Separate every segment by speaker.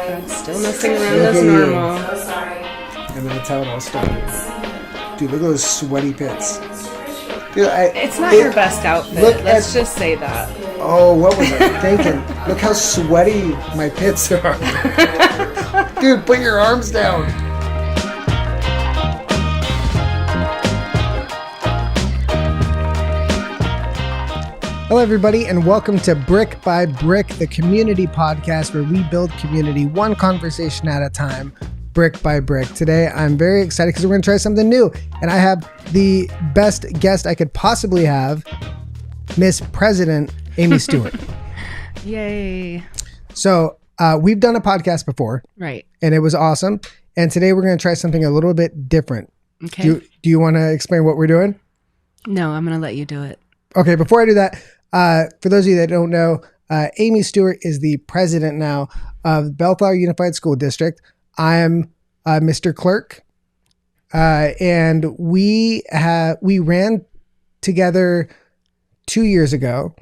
Speaker 1: That's still messing around as normal.
Speaker 2: So sorry.
Speaker 3: And that's how it all started. Dude, look at those sweaty pits. Dude,
Speaker 1: It's not your best outfit. Let's just say that.
Speaker 3: Oh, what was I thinking? Look how sweaty my pits are. Dude, put your arms down. Hello, everybody, and welcome to Brick by Brick, the community podcast where we build community one conversation at a time, brick by brick. Today, I'm very excited because we're going to try something new, and I have the best guest I could possibly have, Miss President Amie Stewart.
Speaker 1: Yay.
Speaker 3: So, we've done a podcast before.
Speaker 1: Right.
Speaker 3: And it was awesome. And today, we're going to try something a little bit different.
Speaker 1: Okay.
Speaker 3: Do you want to explain what we're doing?
Speaker 1: No, I'm going to let you do it.
Speaker 3: Okay, before I do that, for those of you that don't know, Amie Stewart is the president now of Bellflower Unified School District. I am Mr. Clerk, and we ran together 2 years ago,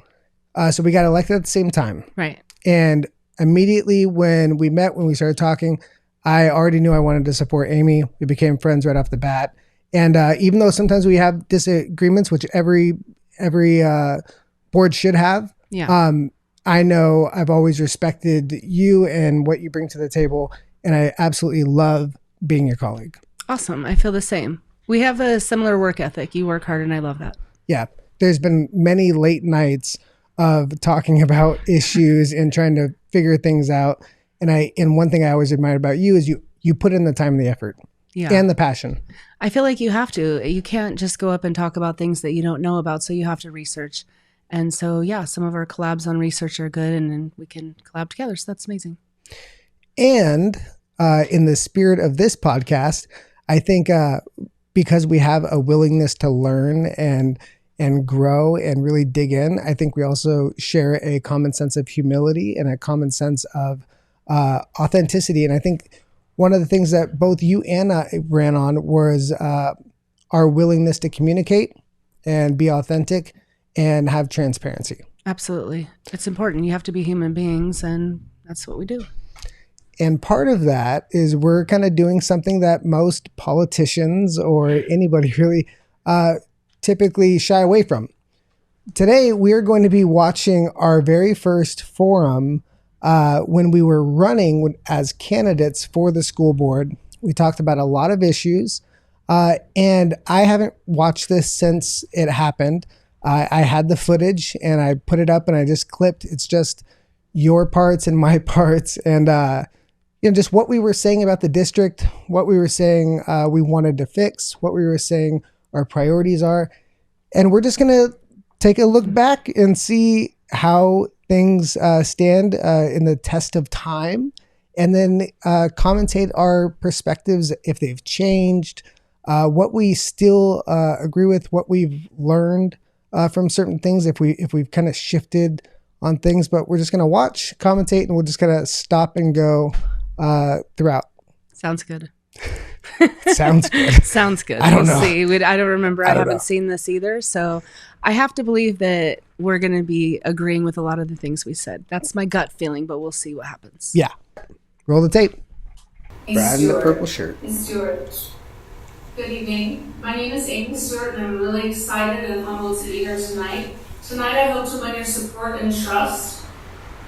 Speaker 3: so we got elected at the same time.
Speaker 1: Right.
Speaker 3: And immediately when we started talking, I already knew I wanted to support Amie. We became friends right off the bat, and even though sometimes we have disagreements, which every board should have.
Speaker 1: Yeah.
Speaker 3: I know I've always respected you and what you bring to the table, and I absolutely love being your colleague.
Speaker 1: Awesome. I feel the same. We have a similar work ethic. You work hard, and I love that.
Speaker 3: Yeah. There's been many late nights of talking about issues and trying to figure things out. And one thing I always admired about you is you put in the time and the effort.
Speaker 1: Yeah.
Speaker 3: And the passion.
Speaker 1: I feel like you have to. You can't just go up and talk about things that you don't know about, so you have to research. And so, yeah, some of our collabs on research are good, and then we can collab together. So that's amazing.
Speaker 3: And in the spirit of this podcast, I think because we have a willingness to learn and grow and really dig in, I think we also share a common sense of humility and a common sense of authenticity. And I think one of the things that both you and I ran on was our willingness to communicate and be authentic and have transparency.
Speaker 1: Absolutely. It's important. You have to be human beings, and that's what we do.
Speaker 3: And part of that is we're kind of doing something that most politicians or anybody really typically shy away from. Today, we're going to be watching our very first forum when we were running as candidates for the school board. We talked about a lot of issues, and I haven't watched this since it happened. I had the footage and I put it up and I just clipped. It's just your parts and my parts, and just what we were saying about the district, what we were saying we wanted to fix, what we were saying our priorities are, and we're just gonna take a look back and see how things stand in the test of time, and then commentate our perspectives if they've changed, what we still agree with, what we've learned from certain things, if we've kind of shifted on things. But we're just going to watch, commentate, and we're just going to stop and go throughout.
Speaker 1: Sounds good.
Speaker 3: Sounds good.
Speaker 1: Sounds good.
Speaker 3: I don't know.
Speaker 1: See. I don't remember. I haven't
Speaker 3: know.
Speaker 1: seen this either. So I have to believe that we're going to be agreeing with a lot of the things we said. That's my gut feeling, but we'll see what happens.
Speaker 3: Yeah. Roll the tape.
Speaker 2: Hey,
Speaker 3: Brad in the
Speaker 2: Stewart.
Speaker 3: purple shirt.
Speaker 2: Hey, Stewart. Good evening. My name is Amie Stewart, and I'm really excited and humbled to be here tonight. Tonight, I hope to win your support and trust,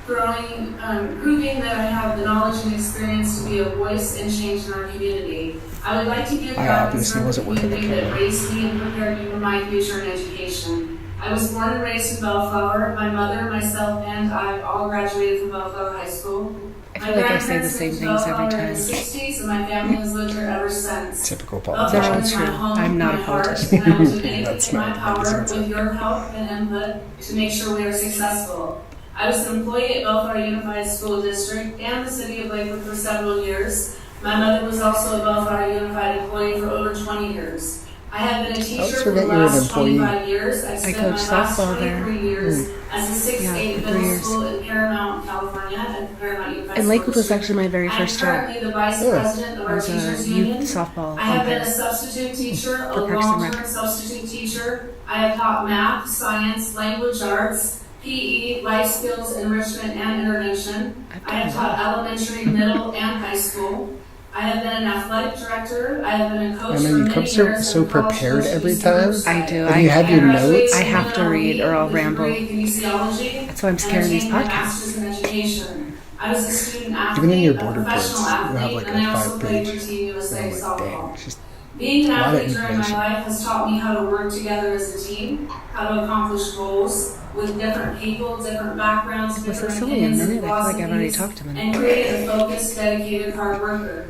Speaker 2: proving that I have the knowledge and experience to be a voice and change in our community. I would like to give back and serve the community that raised me and prepared me for my future in education. I was born and raised in Bellflower. My mother, myself, and I all graduated from Bellflower High School.
Speaker 1: I feel like I say the same things every time.
Speaker 2: In the 60s, and my family has lived here ever since.
Speaker 3: Typical
Speaker 1: They're
Speaker 3: politician.
Speaker 1: all
Speaker 2: Bellflower is my
Speaker 1: true.
Speaker 2: home,
Speaker 1: I'm not
Speaker 2: my
Speaker 1: a
Speaker 2: heart,
Speaker 1: politician.
Speaker 2: and I will do anything
Speaker 3: That's
Speaker 2: in my
Speaker 3: not
Speaker 2: power
Speaker 3: politician.
Speaker 2: with your help and input to make sure we are successful. I was an employee at Bellflower Unified School District and the City of Lakewood for several years. My mother was also a Bellflower Unified employee for over 20 years. I have been a teacher for
Speaker 3: forget
Speaker 2: the
Speaker 3: you were an
Speaker 2: last
Speaker 3: employee.
Speaker 2: 25 years. I've spent my
Speaker 1: coached
Speaker 2: last
Speaker 1: softball there.
Speaker 2: 23 years as a 6th grade
Speaker 1: for 3
Speaker 2: middle
Speaker 1: years.
Speaker 2: school in Paramount, California at Paramount Unified
Speaker 1: And
Speaker 2: School
Speaker 1: Lakewood was
Speaker 2: District.
Speaker 1: actually my very
Speaker 2: I'm
Speaker 1: first job.
Speaker 2: currently the vice
Speaker 3: Yeah.
Speaker 2: president of
Speaker 1: I
Speaker 2: our
Speaker 1: was
Speaker 2: teachers
Speaker 1: a
Speaker 2: union.
Speaker 1: youth softball
Speaker 2: I have been a
Speaker 1: umpire.
Speaker 2: substitute teacher, a
Speaker 1: For Parks and Rec.
Speaker 2: long-term substitute teacher. I have taught math, science, language arts, PE, life skills, enrichment, and intervention.
Speaker 1: I've
Speaker 2: I have
Speaker 1: done
Speaker 2: taught elementary, middle, and high school. I have been an athletic director. I have been a coach
Speaker 3: I mean,
Speaker 2: for
Speaker 3: you
Speaker 2: many
Speaker 3: come
Speaker 2: years.
Speaker 3: so prepared every time.
Speaker 1: I do.
Speaker 3: And you have your notes.
Speaker 1: I have to read or I'll ramble.
Speaker 2: Kinesiology.
Speaker 1: That's why I'm scared of these
Speaker 2: and obtained my
Speaker 1: podcasts.
Speaker 2: master's in education. I was a student athlete,
Speaker 3: Even in your
Speaker 2: a
Speaker 3: border
Speaker 2: professional
Speaker 3: reports, you have
Speaker 2: athlete,
Speaker 3: like
Speaker 2: and I
Speaker 3: a
Speaker 2: also played
Speaker 3: 5-page.
Speaker 2: for Team USA
Speaker 3: I'm like,
Speaker 2: softball.
Speaker 3: dang, it's just
Speaker 2: Being an
Speaker 3: a lot of
Speaker 2: athlete during my
Speaker 3: information.
Speaker 2: life has taught me how to work together as a team, how to accomplish goals with different people, different backgrounds,
Speaker 1: Was
Speaker 2: different
Speaker 1: this only a
Speaker 2: opinions and
Speaker 1: minute? I feel like I've already
Speaker 2: philosophies,
Speaker 1: talked a minute.
Speaker 2: and create a focused, dedicated, hard worker.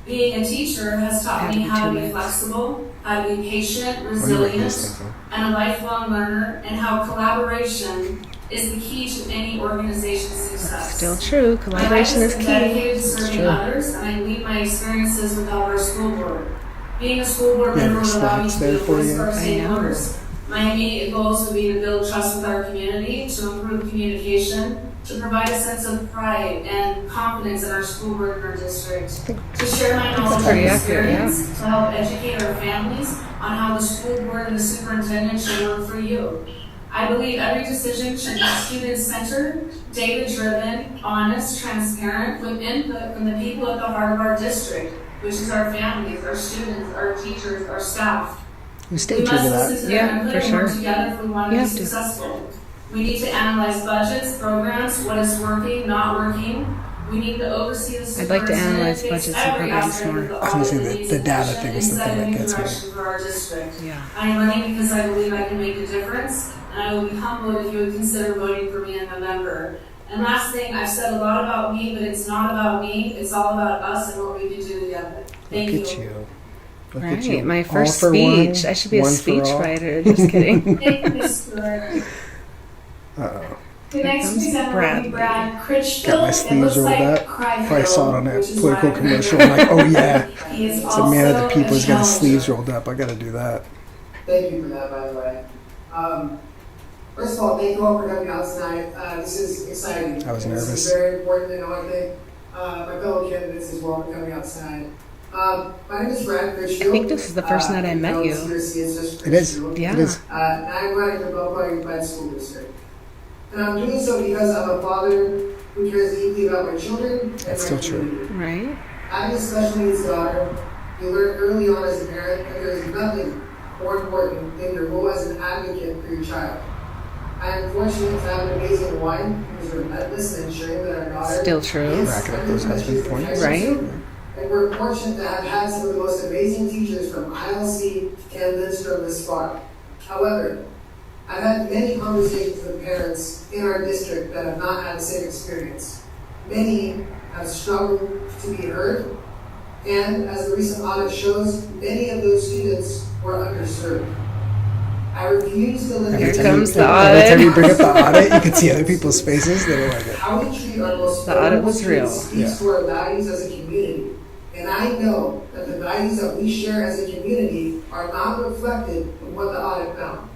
Speaker 2: Being a teacher has taught
Speaker 1: Had
Speaker 2: me
Speaker 1: to be
Speaker 2: how
Speaker 1: 2
Speaker 2: to be
Speaker 1: minutes.
Speaker 2: flexible, how to be patient,
Speaker 3: I wonder where these
Speaker 2: resilient,
Speaker 3: things are.
Speaker 2: and a lifelong learner, and how collaboration is the key to any organization's success.
Speaker 1: Still true. Collaboration
Speaker 2: My
Speaker 1: is
Speaker 2: life has
Speaker 1: key.
Speaker 2: been dedicated to serving
Speaker 3: true.
Speaker 2: others, and I lead my experiences with our school board. Being a school board
Speaker 3: Yeah,
Speaker 2: member
Speaker 3: there's
Speaker 2: would allow me
Speaker 3: slides
Speaker 2: to be
Speaker 3: there
Speaker 2: a
Speaker 3: for
Speaker 2: voice
Speaker 3: you.
Speaker 2: for our
Speaker 1: I know.
Speaker 2: stakeholders. My immediate goals would be to build trust with our community, to improve communication, to provide a sense of pride and confidence in our school board and our district, to share my knowledge and
Speaker 1: pretty accurate, yeah.
Speaker 2: experience, to help educate our families on how the school board and the superintendent should work for you. I believe every decision should be student-centered, data-driven, honest, transparent, with input from the people at the heart of our district, which is our families, our students, our teachers, our staff.
Speaker 3: You
Speaker 2: We
Speaker 3: stay true to
Speaker 2: must
Speaker 3: that.
Speaker 2: listen to
Speaker 1: Yeah,
Speaker 2: their input
Speaker 1: for
Speaker 2: and work
Speaker 1: sure.
Speaker 2: together if we want to
Speaker 1: You
Speaker 2: be
Speaker 1: have to.
Speaker 2: successful. We need to analyze budgets, programs, what is working, not working. We need to oversee the
Speaker 1: I'd like to analyze
Speaker 2: superintendent,
Speaker 1: budgets
Speaker 2: fix
Speaker 1: and
Speaker 2: every
Speaker 1: programs
Speaker 2: aspect
Speaker 1: more.
Speaker 2: of the
Speaker 3: I was gonna say
Speaker 2: audit that
Speaker 3: the
Speaker 2: needs
Speaker 3: data
Speaker 2: attention
Speaker 3: thing
Speaker 2: and
Speaker 3: is the
Speaker 2: set
Speaker 3: thing
Speaker 2: a
Speaker 3: that
Speaker 2: new
Speaker 3: gets me.
Speaker 2: direction for our district.
Speaker 1: Yeah.
Speaker 2: I am running because I believe I can make a difference, and I will be humbled if you would consider voting for me in November. And last thing, I've said a lot about me, but it's not about me. It's all about us and what we can do together. Thank
Speaker 3: Look at you. Look at you.
Speaker 1: Right. My
Speaker 3: All
Speaker 1: first
Speaker 3: for one,
Speaker 1: speech. I should be a
Speaker 3: one for all.
Speaker 1: speechwriter. Just kidding.
Speaker 2: Thank you, Ms. Stewart.
Speaker 3: Uh-oh.
Speaker 2: The next
Speaker 1: comes
Speaker 2: presenter will be Brad Critchfield.
Speaker 3: Got my
Speaker 2: It
Speaker 3: sleeves
Speaker 2: looks
Speaker 3: rolled
Speaker 2: like
Speaker 3: up.
Speaker 2: Cryfield,
Speaker 3: If I saw it on a
Speaker 2: which is
Speaker 3: political
Speaker 2: why I'm
Speaker 3: commercial,
Speaker 2: here.
Speaker 3: I'm like, oh yeah.
Speaker 2: He is
Speaker 3: It's a man of the
Speaker 2: also
Speaker 3: people. He's got his
Speaker 2: challenger.
Speaker 3: sleeves rolled up. I got to do that.
Speaker 4: Thank you for that, by the way. First of all, thank you all for coming out tonight. This is exciting.
Speaker 3: I was
Speaker 4: This
Speaker 3: nervous.
Speaker 4: is very important, and I want to thank my fellow candidates as well for coming out tonight. My name is Brad Critchfield.
Speaker 1: I think this is the first night I met you.
Speaker 3: It is.
Speaker 1: Yeah.
Speaker 3: It is.
Speaker 4: And I'm running for Belfast Unified School District. And I'm doing so because I'm a father who cares deeply about my children and
Speaker 3: That's
Speaker 4: my
Speaker 3: still true.
Speaker 4: community.
Speaker 1: Right?
Speaker 4: Having a special needs daughter, you learn early on as a parent that there is nothing more important than your role as an advocate for your child. I am fortunate to have an amazing wife who is relentless in ensuring that our daughter
Speaker 1: Still true.
Speaker 4: is
Speaker 3: Racking up those husband points.
Speaker 1: Right?
Speaker 4: And we're fortunate to have had some of the most amazing teachers from ILC and Lindstrom this far. However, I've had many conversations with parents in our district that have not had the same experience. Many have struggled to be heard, and as the recent audit shows, many of those students were underserved. I refuse to let
Speaker 1: Here
Speaker 4: the
Speaker 1: comes the
Speaker 3: Every time
Speaker 1: audit.
Speaker 3: you bring up the audit, you can see other people's faces that are like it.
Speaker 4: how we treat our most
Speaker 1: The audit was
Speaker 4: vulnerable
Speaker 1: real.
Speaker 4: students speaks to our values as a community. And I know that the values that we share as a community are not reflected in what the audit found.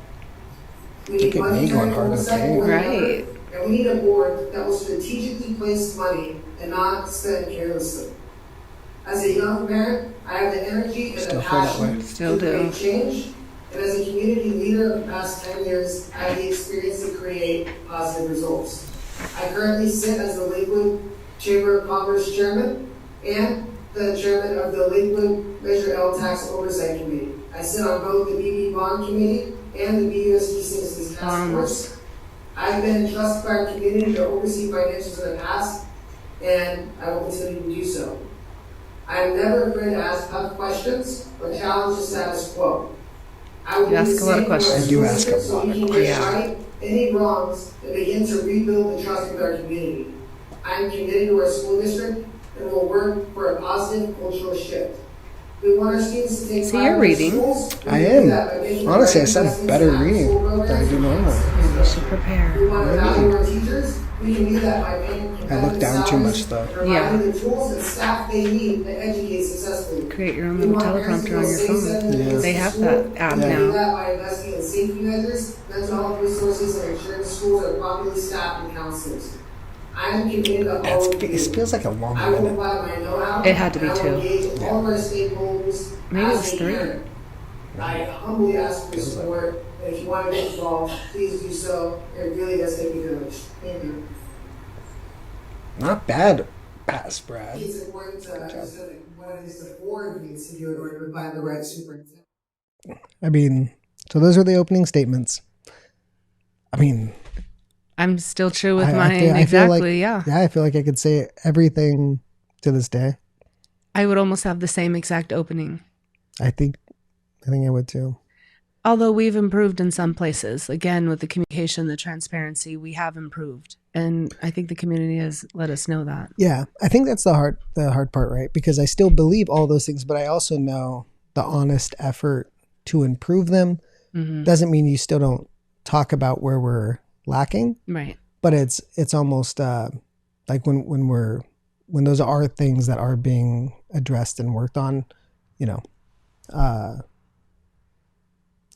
Speaker 4: We
Speaker 3: Look
Speaker 4: need
Speaker 3: at me going hard
Speaker 4: oversight
Speaker 3: with
Speaker 4: for one
Speaker 1: Right.
Speaker 4: another, and we need a board that will strategically place money and not spend carelessly. As a young parent, I have the energy and
Speaker 3: Still
Speaker 4: the
Speaker 3: feel that
Speaker 4: passion
Speaker 3: way.
Speaker 1: Still
Speaker 4: to
Speaker 1: do.
Speaker 4: create change. And as a community leader of the past 10 years, I have the experience to create positive results. I currently sit as the Lakewood Chamber of Commerce Chairman and the Chairman of the Lakewood Measure L Tax Oversight Committee. I sit on both the BB Bond Committee and the BUSD Citizens Task
Speaker 1: Bonds.
Speaker 4: Force. I've been entrusted by our community to oversee financials in the past, and I will continue to do so. I am never afraid to ask tough questions or challenge the status quo. I will
Speaker 1: You
Speaker 4: do
Speaker 1: ask
Speaker 4: the
Speaker 1: a lot of
Speaker 4: same for our
Speaker 1: questions.
Speaker 3: I do
Speaker 4: school
Speaker 3: ask a
Speaker 4: district so
Speaker 3: lot
Speaker 4: we
Speaker 3: of
Speaker 4: can get
Speaker 1: questions.
Speaker 4: right any wrongs and begin to rebuild the trust with our community. I am committed to our school district and will work for a positive cultural shift. We want our students to take
Speaker 1: So
Speaker 4: pride
Speaker 1: you're
Speaker 4: in
Speaker 1: reading.
Speaker 4: schools. We
Speaker 3: I
Speaker 4: do
Speaker 3: am.
Speaker 4: that by making
Speaker 3: Honestly, I
Speaker 4: right
Speaker 3: said
Speaker 4: investments
Speaker 3: better
Speaker 4: in after-school
Speaker 3: reading
Speaker 4: programs
Speaker 3: than I do
Speaker 4: and
Speaker 3: normally.
Speaker 1: Maybe you should
Speaker 4: We
Speaker 1: prepare.
Speaker 4: want to value our teachers. We can do that by paying
Speaker 3: I look down too much though.
Speaker 4: providing the tools and staff they need to educate successfully.
Speaker 1: Create your own
Speaker 4: We
Speaker 1: little
Speaker 4: want parents to
Speaker 1: teleprompter on
Speaker 4: feel
Speaker 1: your
Speaker 4: safe
Speaker 1: phone.
Speaker 4: sending their
Speaker 3: Yeah.
Speaker 4: kids
Speaker 1: They
Speaker 4: to
Speaker 1: have
Speaker 4: school.
Speaker 1: that app
Speaker 4: We can do
Speaker 1: now.
Speaker 4: that by investing in safety measures, mental health resources, and ensuring schools are properly staffed and counselors. I am committed to all of
Speaker 3: It
Speaker 4: you.
Speaker 3: feels like a long
Speaker 4: I will
Speaker 3: minute.
Speaker 4: provide my know-how.
Speaker 1: It had to be
Speaker 4: and I will
Speaker 1: two.
Speaker 4: engage all of our stakeholders
Speaker 1: Maybe it
Speaker 4: as
Speaker 1: was
Speaker 4: a
Speaker 1: 3.
Speaker 4: parent. I humbly ask for your support, and if you want to get involved, please do so. It really does make a difference. Thank you.
Speaker 3: Not bad pass, Brad.
Speaker 4: It's important to understand what it is the board needs to do in order to find the right superintendent. I mean, so those are the opening statements. I mean,
Speaker 1: I'm still true with mine.
Speaker 3: I feel like,
Speaker 1: Yeah,
Speaker 3: I feel like I could say everything to this day.
Speaker 1: I would almost have the same exact opening.
Speaker 3: I think I would too.
Speaker 1: Although we've improved in some places, again, with the communication, the transparency, we have improved. And I think the community has let us know that.
Speaker 3: Yeah, I think that's the hard part, right? Because I still believe all those things, but I also know the honest effort to improve them doesn't mean you still don't talk about where we're lacking.
Speaker 1: Right.
Speaker 3: But it's almost like when those are things that are being addressed and worked on,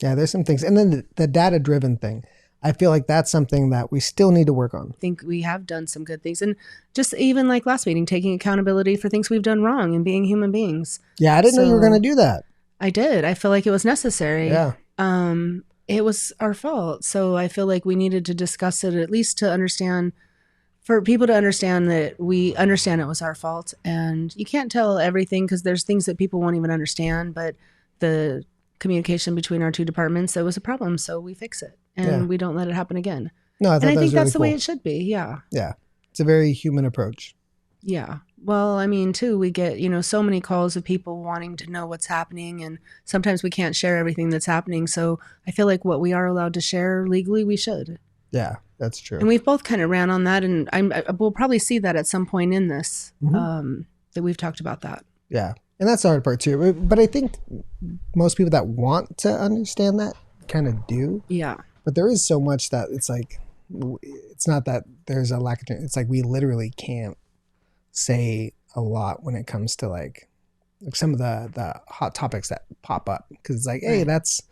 Speaker 3: yeah, there's some things. And then the data-driven thing, I feel like that's something that we still need to work on.
Speaker 1: I think we have done some good things. And just even like last meeting, taking accountability for things we've done wrong and being human beings.
Speaker 3: Yeah, I didn't know you were going to do that.
Speaker 1: I did. I feel like it was necessary.
Speaker 3: Yeah.
Speaker 1: It was our fault. So I feel like we needed to discuss it, at least to understand, for people to understand that we understand it was our fault. And you can't tell everything because there's things that people won't even understand. But the communication between our two departments, there was a problem. So we fix it and we don't let it happen again.
Speaker 3: No, I
Speaker 1: think that's the way it should be. Yeah.
Speaker 3: Yeah. It's a very human approach.
Speaker 1: Yeah. Well, I mean, too, we get, so many calls of people wanting to know what's happening, and sometimes we can't share everything that's happening. So I feel like what we are allowed to share legally, we should.
Speaker 3: Yeah, that's true.
Speaker 1: And we've both kind of ran on that, and we'll probably see that at some point in this, that we've talked about that.
Speaker 3: Yeah. And that's the hard part too. But I think most people that want to understand that kind of do.
Speaker 1: Yeah.
Speaker 3: But there is so much that it's like, it's not that there's a lack of, it's like we literally can't say a lot when it comes to like some of the hot topics that pop up. Because it's like, hey, that's,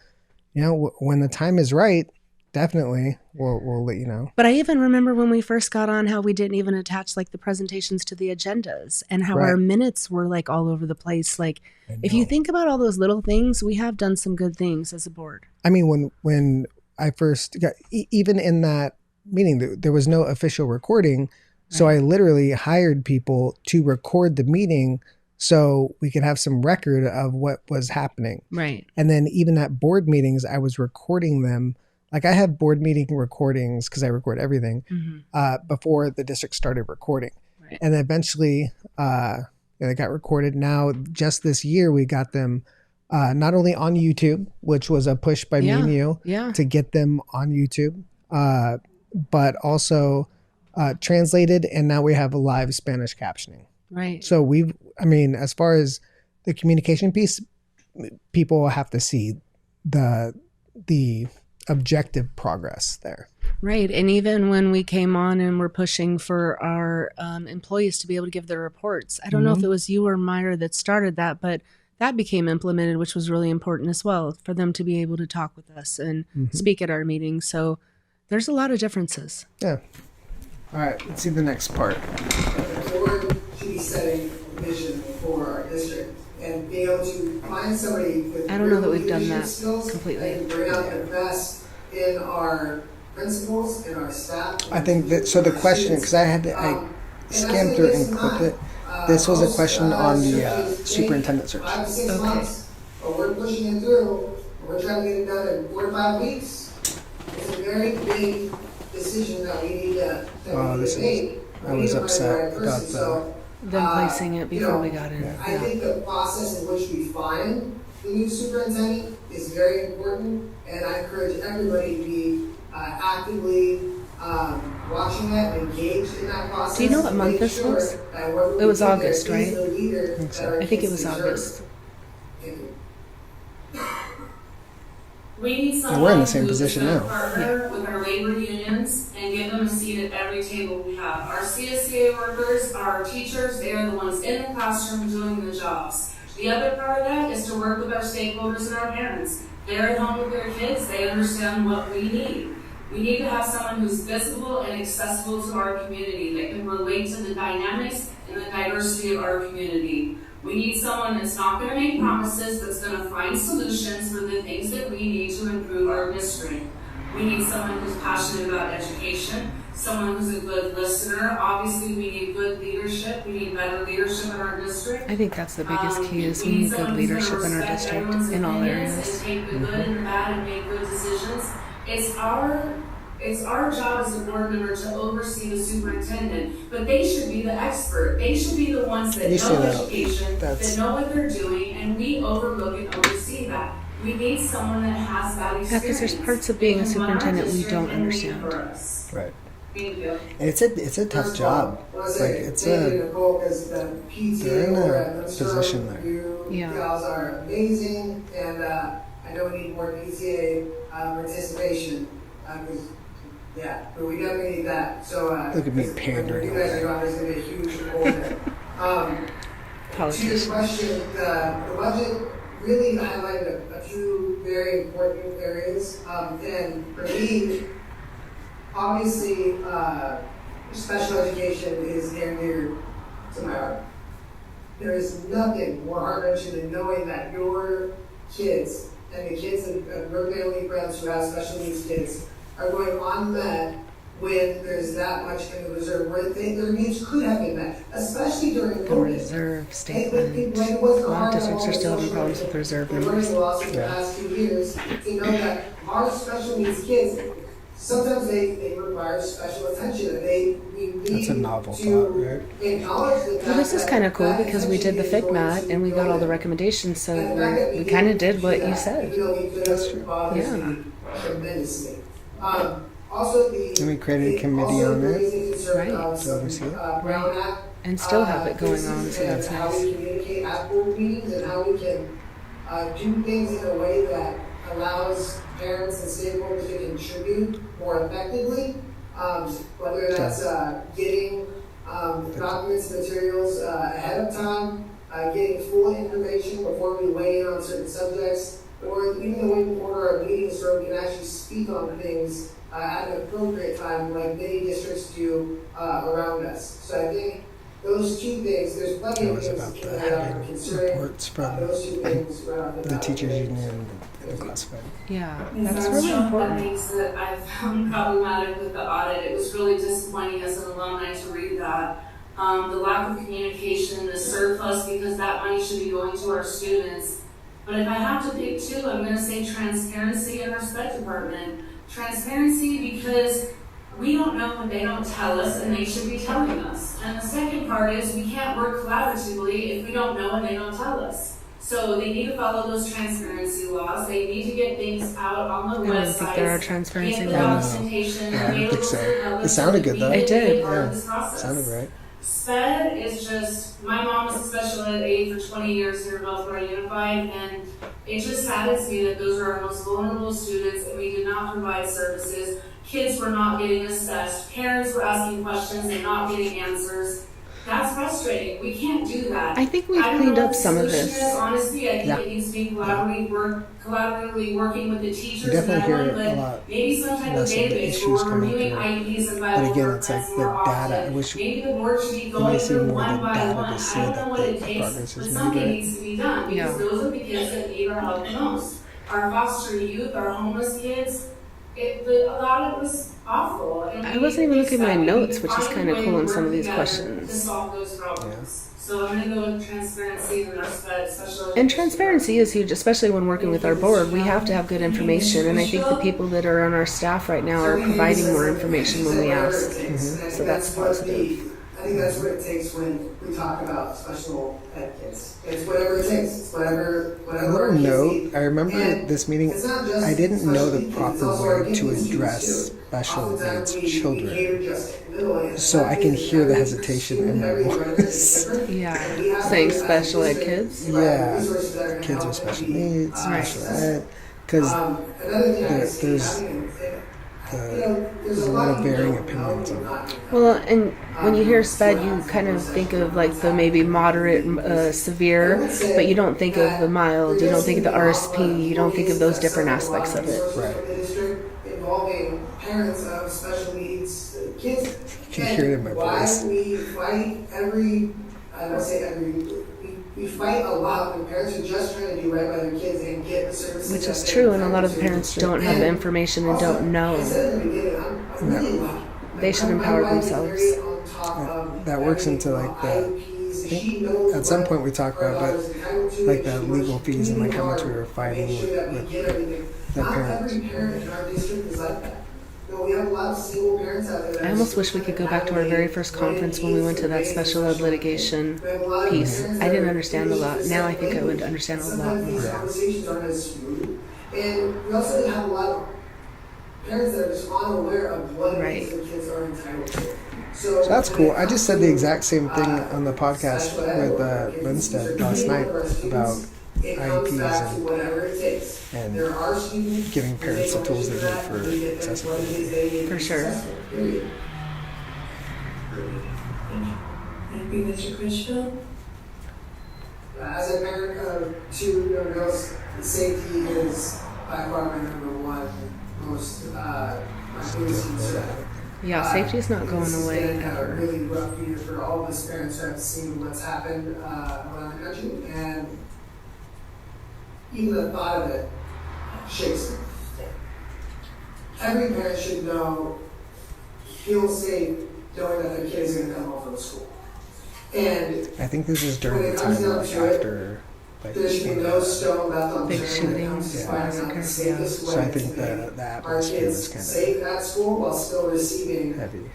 Speaker 3: when the time is right, definitely we'll let you know.
Speaker 1: But I even remember when we first got on how we didn't even attach like the presentations to the agendas, and how our minutes were like all over the place. Like if you think about all those little things, we have done some good things as a board.
Speaker 3: I mean, when I first got, even in that meeting, there was no official recording. So I literally hired people to record the meeting so we could have some record of what was happening.
Speaker 1: Right.
Speaker 3: And then even at board meetings, I was recording them. Like I have board meeting recordings because I record everything before the district started recording. Right. And eventually they got recorded. Now, just this year, we got them not only on YouTube, which was a push by me and you to get them on YouTube, but also translated. And now we have a live Spanish captioning.
Speaker 1: Right.
Speaker 3: So as far as the communication piece, people have to see the objective progress there.
Speaker 1: Right. And even when we came on and we're pushing for our employees to be able to give their reports, I don't know if it was you or Myra that started that, but that became implemented, which was really important as well, for them to be able to talk with us and speak at our meetings. So there's a lot of differences.
Speaker 3: Yeah. All right. Let's see the next part.
Speaker 4: The board should be setting a vision for our district and being able to find somebody with
Speaker 1: I don't know that we've done that
Speaker 4: skills
Speaker 1: completely.
Speaker 4: and bring out the best in our principals and our staff.
Speaker 3: I think that, so the question, because I scanned through it and clicked it. This was a question on the superintendent search.
Speaker 4: 5 to 6 months, but we're pushing it through. We're trying to get it done in 4 to 5 weeks. It's a very big decision that we need to make.
Speaker 3: I was upset about
Speaker 1: them placing it before we got in.
Speaker 4: I think the process in which we find the new superintendent is very important, and I encourage everybody to be actively watching that and engaged in that process.
Speaker 1: Do you know what month this was? It was August, right? I think it was August.
Speaker 2: We need
Speaker 3: And we're in the
Speaker 2: someone
Speaker 3: same
Speaker 2: who's
Speaker 3: position
Speaker 2: gonna
Speaker 3: now.
Speaker 2: partner with our labor unions and give them a seat at every table we have. Our CSCA workers, our teachers, they are the ones in the classroom doing the jobs. The other part of that is to work with our stakeholders and our parents. They're at home with their kids, they understand what we need. We need to have someone who's visible and accessible to our community that can relate to the dynamics and the diversity of our community. We need someone that's not going to make promises, that's going to find solutions for the things that we need to improve our district. We need someone who's passionate about education, someone who's a good listener. Obviously, we need good leadership. We need better leadership in our district.
Speaker 1: I think that's the biggest key is we need good leadership in our district in all areas.
Speaker 2: And take the good and the bad and make good decisions. It's our job as a board member to oversee the superintendent, but they should be the expert. They should be the ones that know education, that know what they're doing, and we overlook and oversee that. We need someone that has that experience.
Speaker 1: Yeah, because there's parts of being a superintendent we don't understand.
Speaker 3: Right.
Speaker 2: Thank you.
Speaker 3: And it's a tough job. Like it's they're in a position there.
Speaker 4: You guys are amazing, and I know we need more PTA participation. But we definitely need that. So
Speaker 3: look at me pandering.
Speaker 4: You guys are going to be a huge role there. To your question, the budget really highlighted a few very important areas. And for me, obviously, special education is near and dear to my heart. There is nothing more heart-wrenching than knowing that your kids and the kids of your family friends who have special needs kids are going unmet when there's that much in the reserve where their needs could have been met, especially during
Speaker 1: The
Speaker 4: COVID.
Speaker 1: reserve statement. A lot of districts are still having problems with reserve numbers.
Speaker 4: The past 2 years to know that our special needs kids, sometimes they require special attention, and we need
Speaker 3: That's a novel
Speaker 4: to
Speaker 3: thought, right?
Speaker 4: acknowledge that.
Speaker 1: Well, this is kind of cool because we did the FIGMAT and we got all the recommendations, so we kind of did what you said.
Speaker 4: That's true.
Speaker 1: Yeah.
Speaker 4: Tremendously. Also,
Speaker 3: And we created a committee on it.
Speaker 1: Right.
Speaker 3: To oversee it.
Speaker 1: Right. And still have it going on, so that's
Speaker 4: how
Speaker 1: nice.
Speaker 4: we communicate at board meetings and how we can do things in a way that allows parents and stakeholders to contribute more effectively, whether that's getting documents and materials ahead of time, getting full information before we weigh in on certain subjects, or even the way we order our meetings so we can actually speak on things at an appropriate time, like many districts do around us. So I think those two things, there's plenty
Speaker 3: It
Speaker 4: of
Speaker 3: was
Speaker 4: things
Speaker 3: about
Speaker 4: that are
Speaker 3: having
Speaker 4: concerning.
Speaker 3: reports from
Speaker 4: Those two things
Speaker 3: the teachers union and the classified.
Speaker 1: Yeah,
Speaker 2: That's
Speaker 1: that's really
Speaker 2: some
Speaker 1: important.
Speaker 2: things that I found problematic with the audit. It was really disappointing as an alumni to read that. The lack of communication, the surplus, because that money should be going to our students. But if I have to pick two, I'm going to say transparency in our sped department. Transparency because we don't know when they don't tell us, and they should be telling us. And the second part is we can't work collaboratively if we don't know and they don't tell us. So they need to follow those transparency laws. They need to get things out on the
Speaker 1: I don't
Speaker 2: website.
Speaker 1: think there are transparency
Speaker 2: Get the
Speaker 1: laws.
Speaker 2: documentation
Speaker 3: Yeah, I don't
Speaker 2: available
Speaker 3: think so.
Speaker 2: to the public
Speaker 3: It sounded
Speaker 2: so
Speaker 3: good, though.
Speaker 2: we
Speaker 1: It
Speaker 2: can be
Speaker 1: did.
Speaker 2: part of
Speaker 3: Yeah.
Speaker 2: this process.
Speaker 3: Sounded right.
Speaker 2: SPED is just, my mom was a special ed aide for 20 years here at Bellflower Unified, and it just saddens me that those are our most vulnerable students and we did not provide services. Kids were not getting assessed, parents were asking questions and not getting answers. That's frustrating. We can't do that.
Speaker 1: I think we've
Speaker 2: I don't
Speaker 1: cleaned
Speaker 2: know
Speaker 1: up
Speaker 2: what the
Speaker 1: some of
Speaker 2: solution
Speaker 1: this.
Speaker 2: is. Honestly, I think
Speaker 3: Yeah.
Speaker 2: it needs to be collaboratively working with the teachers.
Speaker 3: You definitely
Speaker 2: and
Speaker 3: hear
Speaker 2: everyone,
Speaker 3: a
Speaker 2: but
Speaker 3: lot
Speaker 2: maybe some type of
Speaker 3: less of the
Speaker 2: database
Speaker 3: issues
Speaker 2: where we're
Speaker 3: coming
Speaker 2: reviewing
Speaker 3: through.
Speaker 2: IEPs and
Speaker 3: But
Speaker 2: Bible
Speaker 3: again,
Speaker 2: work
Speaker 3: it's like
Speaker 2: that's
Speaker 3: the
Speaker 2: more
Speaker 3: data. I
Speaker 2: often.
Speaker 3: wish
Speaker 2: Maybe the board should be
Speaker 3: we
Speaker 2: going
Speaker 3: see
Speaker 2: through
Speaker 3: more
Speaker 2: one
Speaker 3: of the
Speaker 2: by
Speaker 3: data
Speaker 2: one.
Speaker 3: to see
Speaker 2: I don't
Speaker 3: that
Speaker 2: know what it
Speaker 3: the
Speaker 2: takes,
Speaker 3: progress
Speaker 2: but
Speaker 3: is
Speaker 2: something
Speaker 3: made, right?
Speaker 2: needs to be done because
Speaker 1: Yeah.
Speaker 2: those are the kids that need our help the most. Our foster youth, our homeless kids, a lot of it was awful. And
Speaker 1: I
Speaker 2: we
Speaker 1: wasn't even
Speaker 2: fixed
Speaker 1: looking at my
Speaker 2: that. We
Speaker 1: notes,
Speaker 2: can
Speaker 1: which is
Speaker 2: find
Speaker 1: kind
Speaker 2: a
Speaker 1: of
Speaker 2: way
Speaker 1: cool
Speaker 2: to
Speaker 1: in some
Speaker 2: work
Speaker 1: of these
Speaker 2: together
Speaker 1: questions.
Speaker 2: to solve those problems. So I'm going to go with transparency and our special
Speaker 1: And transparency is huge, especially when working with our board. We have to have good information, and I think the people that are on our staff right now are providing more information when we ask. So that's positive.
Speaker 4: I think that's what it takes when we talk about special ed kids. It's whatever it takes. It's whatever
Speaker 3: A
Speaker 4: our
Speaker 3: little
Speaker 4: kids
Speaker 3: note,
Speaker 4: need.
Speaker 3: I remember
Speaker 4: And
Speaker 3: this meeting,
Speaker 4: it's not just
Speaker 3: I didn't know the
Speaker 4: special needs, it's
Speaker 3: proper
Speaker 4: also our
Speaker 3: way to
Speaker 4: needs
Speaker 3: address
Speaker 4: too.
Speaker 3: special
Speaker 4: Oftentimes
Speaker 3: needs
Speaker 4: we
Speaker 3: children.
Speaker 4: cater just little ends.
Speaker 3: So I can hear the hesitation in their
Speaker 4: Every
Speaker 3: voice.
Speaker 4: is different.
Speaker 1: Yeah,
Speaker 4: And we have
Speaker 1: saying
Speaker 4: to, as
Speaker 1: special ed
Speaker 4: district,
Speaker 1: kids.
Speaker 4: provide
Speaker 3: Yeah,
Speaker 4: resources that are gonna
Speaker 3: kids
Speaker 4: help
Speaker 3: with special
Speaker 4: them be,
Speaker 3: needs, special ed, because
Speaker 4: another thing I see
Speaker 3: there's
Speaker 4: happening, there's
Speaker 3: a lot of varying opinions on it.
Speaker 1: Well, and when you hear SPED, you kind of think of like the maybe moderate, severe, but you don't think of the mild, you don't think of the RSP, you don't think of those different aspects of it.
Speaker 3: Right.
Speaker 4: Involving parents of special needs kids.
Speaker 3: You can hear it in my
Speaker 4: Why
Speaker 3: voice.
Speaker 4: we fight every I won't say we fight a lot when parents are just trying to do right by their kids and get the services.
Speaker 1: Which is true, and a lot of the parents don't have the information and don't know. They should empower themselves.
Speaker 3: That works into like at some point we talked about, but like the legal fees and like how much we were fighting with the parents.
Speaker 4: Every parent in our district is like that. We have a lot of single parents out there.
Speaker 1: I almost wish we could go back to our very first conference when we went to that special ed litigation piece. I didn't understand a lot. Now I think I would understand a lot more.
Speaker 4: Conversations aren't as smooth. And we also have a lot of parents that are just unaware of what it is the kids are entitled to.
Speaker 3: So that's cool. I just said the exact same thing on the podcast with Linstead last night about IEPs and giving parents the tools they need for accessibility.
Speaker 1: For sure.
Speaker 5: Thank you, Mr. Critchfield.
Speaker 4: As a parent of two young girls, safety is by far my number one most my biggest concern.
Speaker 1: Yeah, safety is not going away
Speaker 4: It's been a
Speaker 1: ever.
Speaker 4: really rough year for all of us parents who have seen what's happened around the country, and even the thought of it shakes me. Every parent should feel safe knowing that their kid is going to come home from school. And
Speaker 3: I think this is during the time like after like
Speaker 4: there should be no stone left
Speaker 1: Big
Speaker 4: unturned.
Speaker 1: shootings,
Speaker 3: Yeah.
Speaker 4: Finding out the safest
Speaker 3: So I
Speaker 4: way
Speaker 3: think
Speaker 4: to make
Speaker 3: the
Speaker 4: our
Speaker 3: atmosphere
Speaker 4: kids
Speaker 3: was kind
Speaker 4: safe at school while still receiving
Speaker 3: of heavy.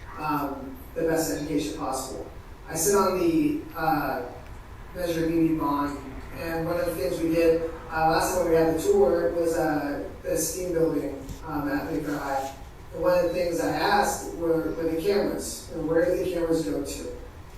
Speaker 4: the best education possible. I sit on the Measure BB bond, and one of the things we did last time we had the tour was the STEAM building at Baker High. And one of the things I asked were the cameras, and where do the cameras go to?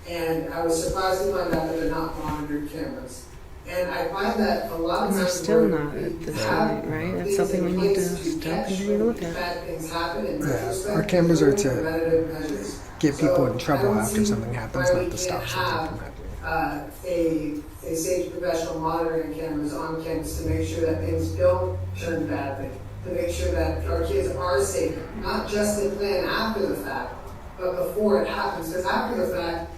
Speaker 4: And I was surprised to find out that they're not monitored cameras. And I find that a lot of
Speaker 1: And they're
Speaker 4: times
Speaker 1: still
Speaker 4: where
Speaker 1: not
Speaker 4: we
Speaker 1: at this
Speaker 4: have
Speaker 1: point, right? That's
Speaker 4: things
Speaker 1: something we
Speaker 4: in
Speaker 1: need to
Speaker 4: place
Speaker 1: still
Speaker 4: catch
Speaker 1: continue to look at.
Speaker 4: bad things happen in
Speaker 3: Yeah,
Speaker 4: retrospect,
Speaker 3: our cameras are to
Speaker 4: preventative measures.
Speaker 3: Get people in
Speaker 4: So,
Speaker 3: trouble
Speaker 4: I don't
Speaker 3: after
Speaker 4: see
Speaker 3: something happens,
Speaker 4: why
Speaker 3: not
Speaker 4: we
Speaker 3: to stop
Speaker 4: can't
Speaker 3: something from happening.
Speaker 4: a safety professional monitoring cameras on campus to make sure that things don't turn badly, to make sure that our kids are safe, not just to plan after the fact, but before it happens. Because after the fact,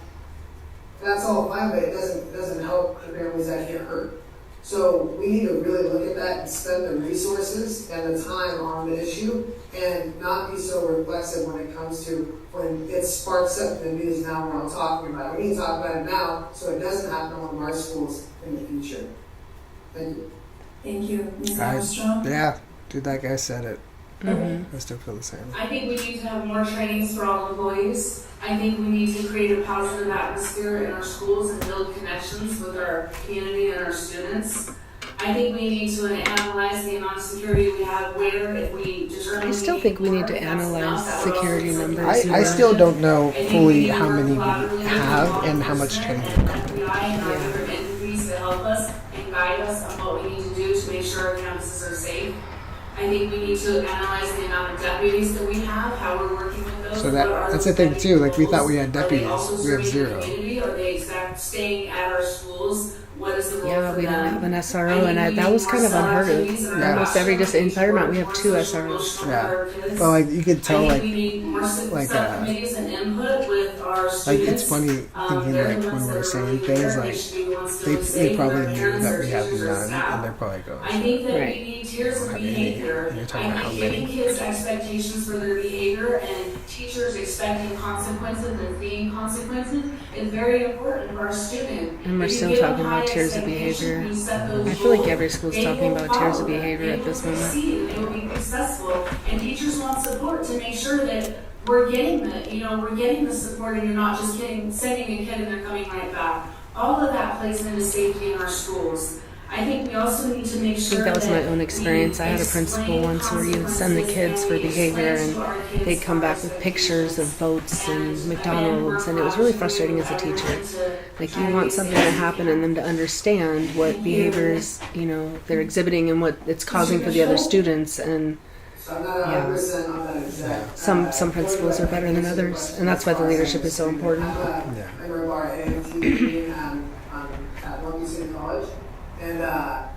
Speaker 4: that's all fine, but it doesn't help the families that get hurt. So we need to really look at that and spend the resources and the time on the issue and not be so reflexive when it comes to when it sparks up in the news now we're all talking about it. We need to talk about it now so it doesn't happen on our schools in the future. Thank you.
Speaker 5: Thank you, Ms. Armstrong.
Speaker 3: Yeah, dude, that guy said it.
Speaker 1: Mm-hmm.
Speaker 3: I still feel the same.
Speaker 2: I think we need to have more trainings for all employees. I think we need to create a positive atmosphere in our schools and build connections with our community and our students. I think we need to analyze the amount of security we have where if we determine.
Speaker 1: I still think we need to analyze security numbers.
Speaker 3: I still don't know fully how many we have and how much training we're going to do.
Speaker 2: And our different entities to help us and guide us on what we need to do to make sure our campuses are safe. I think we need to analyze the amount of deputies that we have, how we're working with those.
Speaker 3: So that's the thing too, like we thought we had deputies, we have zero.
Speaker 2: Are they staying at our schools? What is the role
Speaker 1: Yeah,
Speaker 2: for
Speaker 1: we don't
Speaker 2: them?
Speaker 1: have an SRO, and that was kind of unheard of. Almost every in Paramount we have 2 SROs.
Speaker 3: Yeah, but like you could tell, like
Speaker 2: we need more subcommittees and input with our students.
Speaker 3: like it's funny thinking like when we're saying things like they probably knew that we have none, and they're probably going.
Speaker 2: I think that
Speaker 1: Right.
Speaker 2: we need tiers of
Speaker 3: Don't have any,
Speaker 2: behavior.
Speaker 3: and you're talking
Speaker 2: I
Speaker 3: about how
Speaker 2: think
Speaker 3: many.
Speaker 2: giving kids expectations for their behavior and teachers expecting consequences and seeing consequences is very important for our student.
Speaker 1: And we're
Speaker 2: If you
Speaker 1: still
Speaker 2: give them
Speaker 1: talking about
Speaker 2: high
Speaker 1: tiers of
Speaker 2: expectations,
Speaker 1: behavior.
Speaker 2: you set those
Speaker 1: I feel like
Speaker 2: rules,
Speaker 1: every school's
Speaker 2: they
Speaker 1: talking
Speaker 2: will
Speaker 1: about tiers of
Speaker 2: follow them.
Speaker 1: behavior
Speaker 2: They
Speaker 1: at
Speaker 2: will
Speaker 1: this moment.
Speaker 2: succeed, they will be successful, and teachers want support to make sure that we're getting the support and you're not just sending a kid and they're coming right back. All of that plays into safety in our schools. I think we also need to make
Speaker 1: I
Speaker 2: sure
Speaker 1: think that was my own
Speaker 2: we
Speaker 1: experience. I had a principal
Speaker 2: explain
Speaker 1: once where you'd send the kids for
Speaker 2: consequences
Speaker 1: behavior
Speaker 2: and
Speaker 1: and
Speaker 2: explain to our kids
Speaker 1: they'd come back with pictures of boats and McDonald's, and it was really frustrating as a teacher. Like you want something to happen and them to understand what behaviors, they're exhibiting and what it's causing for the other students, and
Speaker 4: So I'm not 100% on that exact.
Speaker 1: some principals are better than others, and that's why the leadership is so important.
Speaker 4: I'm a member of our AMT meeting at Monkey City College, and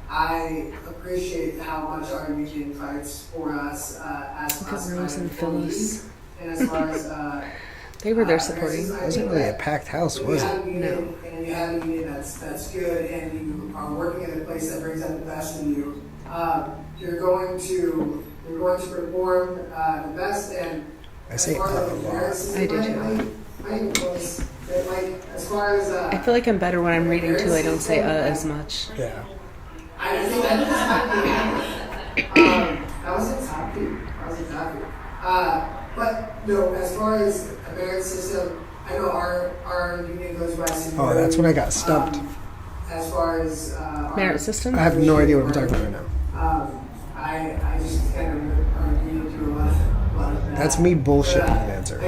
Speaker 4: I appreciate how much our union fights for us as
Speaker 1: Look at
Speaker 4: classified
Speaker 1: Rose and
Speaker 4: employees.
Speaker 1: Phyllis.
Speaker 4: And as far as
Speaker 1: They were there supporting.
Speaker 3: It wasn't really a packed house, was it?
Speaker 1: No.
Speaker 4: And and you have a union that's good, and you are working in a place that brings out the best in you, you're going to perform the best. And
Speaker 3: I say a lot.
Speaker 1: I do too.
Speaker 4: As far as
Speaker 1: I feel like I'm better when I'm reading too. I don't say as much.
Speaker 3: Yeah.
Speaker 4: I think that I was in top two. But no, as far as a merit system, I know our union goes by seniority.
Speaker 3: Oh, that's when I got stumped.
Speaker 4: As far as
Speaker 1: Merit system?
Speaker 3: I have no idea what I'm talking about right now.
Speaker 4: I just kind of agree with you a lot of that.
Speaker 3: That's me bullshitting an answer.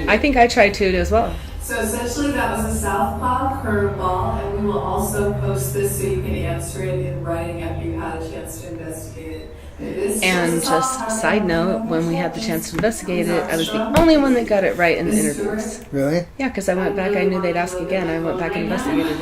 Speaker 1: I think I tried to as well.
Speaker 5: So essentially that was a southpaw curveball, and we will also post this so you can answer it in writing after you had a chance to investigate it.
Speaker 1: And just side note, when we had the chance to investigate it, I was the only one that got it right in the interviews.
Speaker 3: Really?
Speaker 1: Yeah, because I went back, I knew they'd ask again. I went back and investigated it.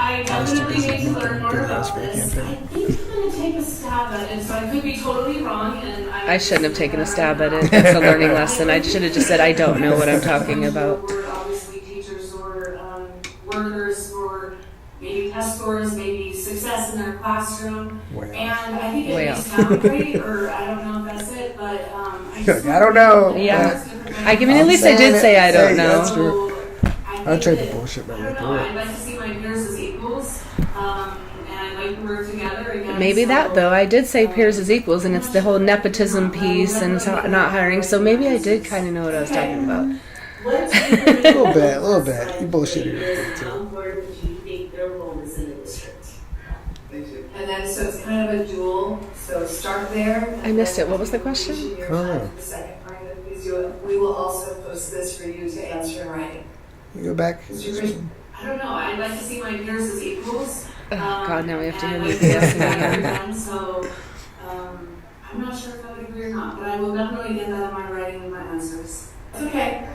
Speaker 2: I definitely need to learn more about this. I think I'm going to take a stab at it, so I could be totally wrong. And
Speaker 1: I shouldn't have taken a stab at it. It's a learning lesson. I should have just said, I don't know what I'm talking about.
Speaker 2: Obviously, teachers or workers for maybe test scores, maybe success in their classroom.
Speaker 3: Way
Speaker 2: And I think it
Speaker 1: Way
Speaker 2: may
Speaker 1: off.
Speaker 2: sound great, or I don't know if that's it, but
Speaker 3: I don't know.
Speaker 1: Yeah. I mean, at least I did say I don't know.
Speaker 3: That's true. I tried to
Speaker 2: to
Speaker 3: bullshit my
Speaker 2: I
Speaker 3: way
Speaker 2: don't know.
Speaker 3: through
Speaker 2: I'd
Speaker 3: it.
Speaker 2: like to see my peers as equals, and I'd like to work together again.
Speaker 1: Maybe that, though. I did say peers as equals, and it's the whole nepotism piece and not hiring. So maybe I did kind of know what I was talking about.
Speaker 3: A little bit. You bullshitted your thing too.
Speaker 6: How important do you think their role is in the district?
Speaker 5: And then so it's kind of a duel. So start there.
Speaker 1: I missed it. What was the question?
Speaker 3: Oh.
Speaker 5: The second part of it, we will also post this for you to answer in writing.
Speaker 3: You go back.
Speaker 2: I don't know. I'd like to see my peers as equals.
Speaker 1: Oh, God, now we have to hear
Speaker 2: and
Speaker 1: me
Speaker 2: I'd like to
Speaker 1: guessing
Speaker 2: see that
Speaker 1: again.
Speaker 2: every time, So I'm not sure if I would agree or not, but I will definitely get that in my writing and my answers.
Speaker 5: It's okay.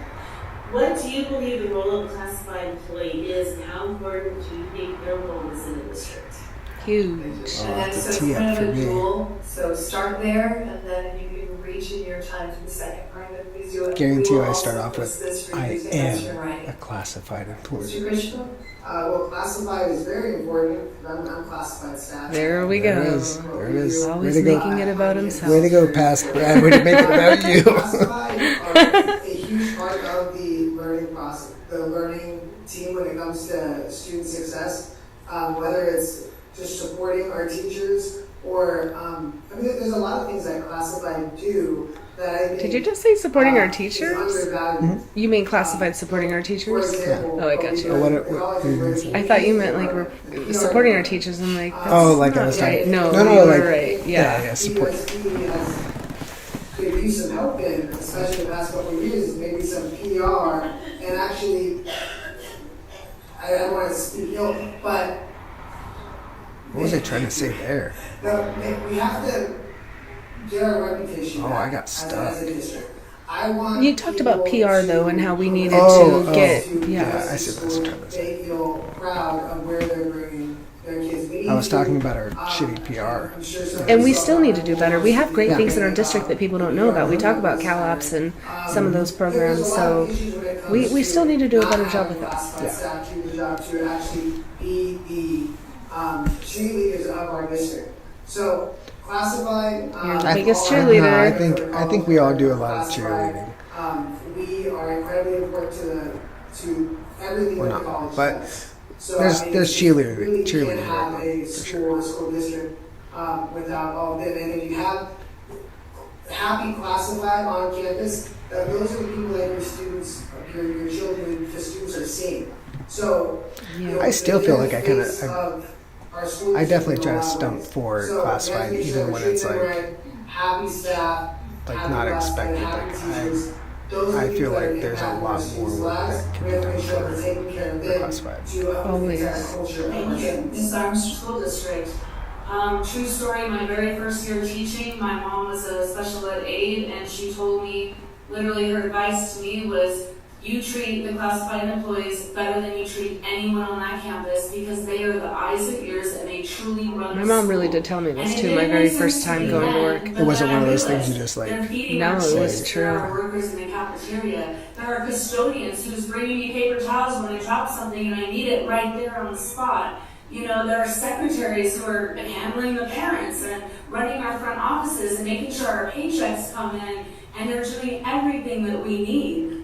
Speaker 6: What do you believe the role of a classified employee is, and how important do you think their role is in the district?
Speaker 1: Huge.
Speaker 5: And
Speaker 3: Oh,
Speaker 5: then
Speaker 3: it's
Speaker 5: so
Speaker 3: a
Speaker 5: it's
Speaker 3: tee up
Speaker 5: kind
Speaker 3: for
Speaker 5: of a
Speaker 3: me.
Speaker 5: duel. So start there, and then you can reach in your time to the second part of it.
Speaker 3: Guarantee
Speaker 5: We will
Speaker 3: I start
Speaker 5: also
Speaker 3: off
Speaker 5: post
Speaker 3: with,
Speaker 5: this for
Speaker 3: I
Speaker 5: you to answer in
Speaker 3: am
Speaker 5: writing.
Speaker 3: a classified employee.
Speaker 5: Mr. Krishna?
Speaker 4: Well, classified is very important. I'm classified staff.
Speaker 1: There we
Speaker 3: There it
Speaker 1: go.
Speaker 3: is. There it is. Way
Speaker 1: Always
Speaker 3: to go.
Speaker 1: making it about himself.
Speaker 3: Way to go, past Brad. Way to make it about you.
Speaker 4: Classified are a huge part of the learning process, the learning team when it comes to student success. Whether it's just supporting our teachers or, there's a lot of things that classified do that I think.
Speaker 1: Did you just say supporting our
Speaker 4: is
Speaker 1: teachers?
Speaker 4: undervalued.
Speaker 1: You mean classified supporting our
Speaker 4: For
Speaker 1: teachers?
Speaker 4: example,
Speaker 1: Oh, I got you.
Speaker 3: What do you mean?
Speaker 1: I thought you meant like we're supporting our teachers. I'm like, that's
Speaker 3: Oh, like I
Speaker 1: not
Speaker 3: was
Speaker 1: right.
Speaker 3: talking.
Speaker 1: No,
Speaker 3: No,
Speaker 1: you were
Speaker 3: like-
Speaker 1: right. Yeah.
Speaker 3: support.
Speaker 4: ESP has could use some help in, especially the past couple of years, maybe some PR, and actually, I don't want to speak ill, but
Speaker 3: What was I trying to say there?
Speaker 4: we have to get our reputation
Speaker 3: Oh,
Speaker 4: back
Speaker 3: I got
Speaker 4: as
Speaker 3: stuck.
Speaker 4: a district. I want
Speaker 1: You talked about
Speaker 4: people
Speaker 1: PR though,
Speaker 4: to
Speaker 1: and how we needed
Speaker 3: Oh,
Speaker 1: to get
Speaker 4: to
Speaker 1: yeah.
Speaker 4: go to
Speaker 3: I see what you're trying to say.
Speaker 4: They feel proud of where they're bringing their kids. We need
Speaker 3: I was talking
Speaker 4: to,
Speaker 3: about our shitty PR.
Speaker 4: I'm sure some
Speaker 1: And we
Speaker 4: people
Speaker 1: still need to do better. We have great
Speaker 3: Yeah.
Speaker 1: things in our district that people don't know about. We talk about CalOps and some of those programs, so we still need to do a better job with that.
Speaker 3: Yeah.
Speaker 4: Staff do the job to actually be the cheerleaders of our district. So classified.
Speaker 1: You're the biggest
Speaker 4: all-
Speaker 1: cheerleader.
Speaker 3: No, I think we all do a lot of
Speaker 4: Classified,
Speaker 3: cheerleading.
Speaker 4: We are incredibly important to everything
Speaker 3: We're
Speaker 4: that
Speaker 3: not,
Speaker 4: college
Speaker 3: but
Speaker 4: does. So
Speaker 3: there's-
Speaker 4: I
Speaker 3: there's
Speaker 4: think
Speaker 3: cheerleading-
Speaker 4: really
Speaker 3: cheerleading
Speaker 4: can't have
Speaker 3: going on,
Speaker 4: a
Speaker 3: for
Speaker 4: school district without all of them. And if you have happy classified on campus, those are the people that your students, your children, the students are seeing. So
Speaker 1: Yeah.
Speaker 3: I still feel like I kinda-
Speaker 4: face of our school
Speaker 3: I definitely
Speaker 4: district
Speaker 3: try to
Speaker 4: in a lot of
Speaker 3: stump
Speaker 4: ways.
Speaker 3: for
Speaker 4: So,
Speaker 3: classified,
Speaker 4: making
Speaker 3: even
Speaker 4: sure
Speaker 3: when
Speaker 4: we're
Speaker 3: it's
Speaker 4: treating
Speaker 3: like,
Speaker 4: them right, happy staff,
Speaker 3: like
Speaker 4: happy
Speaker 3: not
Speaker 4: classified,
Speaker 3: expected.
Speaker 4: happy
Speaker 3: Like
Speaker 4: teachers. Those are
Speaker 3: I
Speaker 4: the
Speaker 3: feel
Speaker 4: people that
Speaker 3: like there's a
Speaker 4: impact
Speaker 3: lot
Speaker 4: our
Speaker 3: more
Speaker 4: students'
Speaker 3: work
Speaker 4: lives.
Speaker 3: that can
Speaker 4: We
Speaker 3: be
Speaker 4: have to
Speaker 3: done
Speaker 4: make sure we're
Speaker 3: for
Speaker 4: taking care of
Speaker 3: the
Speaker 4: them
Speaker 3: classified.
Speaker 4: to uplift
Speaker 1: Always.
Speaker 4: that culture of our kids.
Speaker 2: Miss Armstrong School District. True story, my very first year teaching, my mom was a special ed aide, and she told me, literally her advice to me was, You treat the classified employees better than you treat anyone on that campus because they are the eyes and ears and they truly run
Speaker 1: My
Speaker 2: the
Speaker 1: mom
Speaker 2: school.
Speaker 1: really did tell me this
Speaker 2: And
Speaker 1: too,
Speaker 2: it
Speaker 1: my
Speaker 2: didn't
Speaker 1: very
Speaker 2: make sense
Speaker 1: first
Speaker 2: to
Speaker 1: time
Speaker 2: me
Speaker 1: going to
Speaker 2: then,
Speaker 1: work.
Speaker 2: but
Speaker 3: It wasn't
Speaker 2: then
Speaker 3: one of
Speaker 2: I
Speaker 3: those things you
Speaker 2: realized
Speaker 3: just like.
Speaker 2: they're feeding
Speaker 1: No,
Speaker 2: our
Speaker 1: it was
Speaker 2: kids.
Speaker 1: true.
Speaker 2: There are workers in the cafeteria. There are custodians who's bringing me paper towels when I drop something and I need it right there on the spot. You know, there are secretaries who are handling the parents and running our front offices and making sure our paychecks come in, and they're doing everything that we need.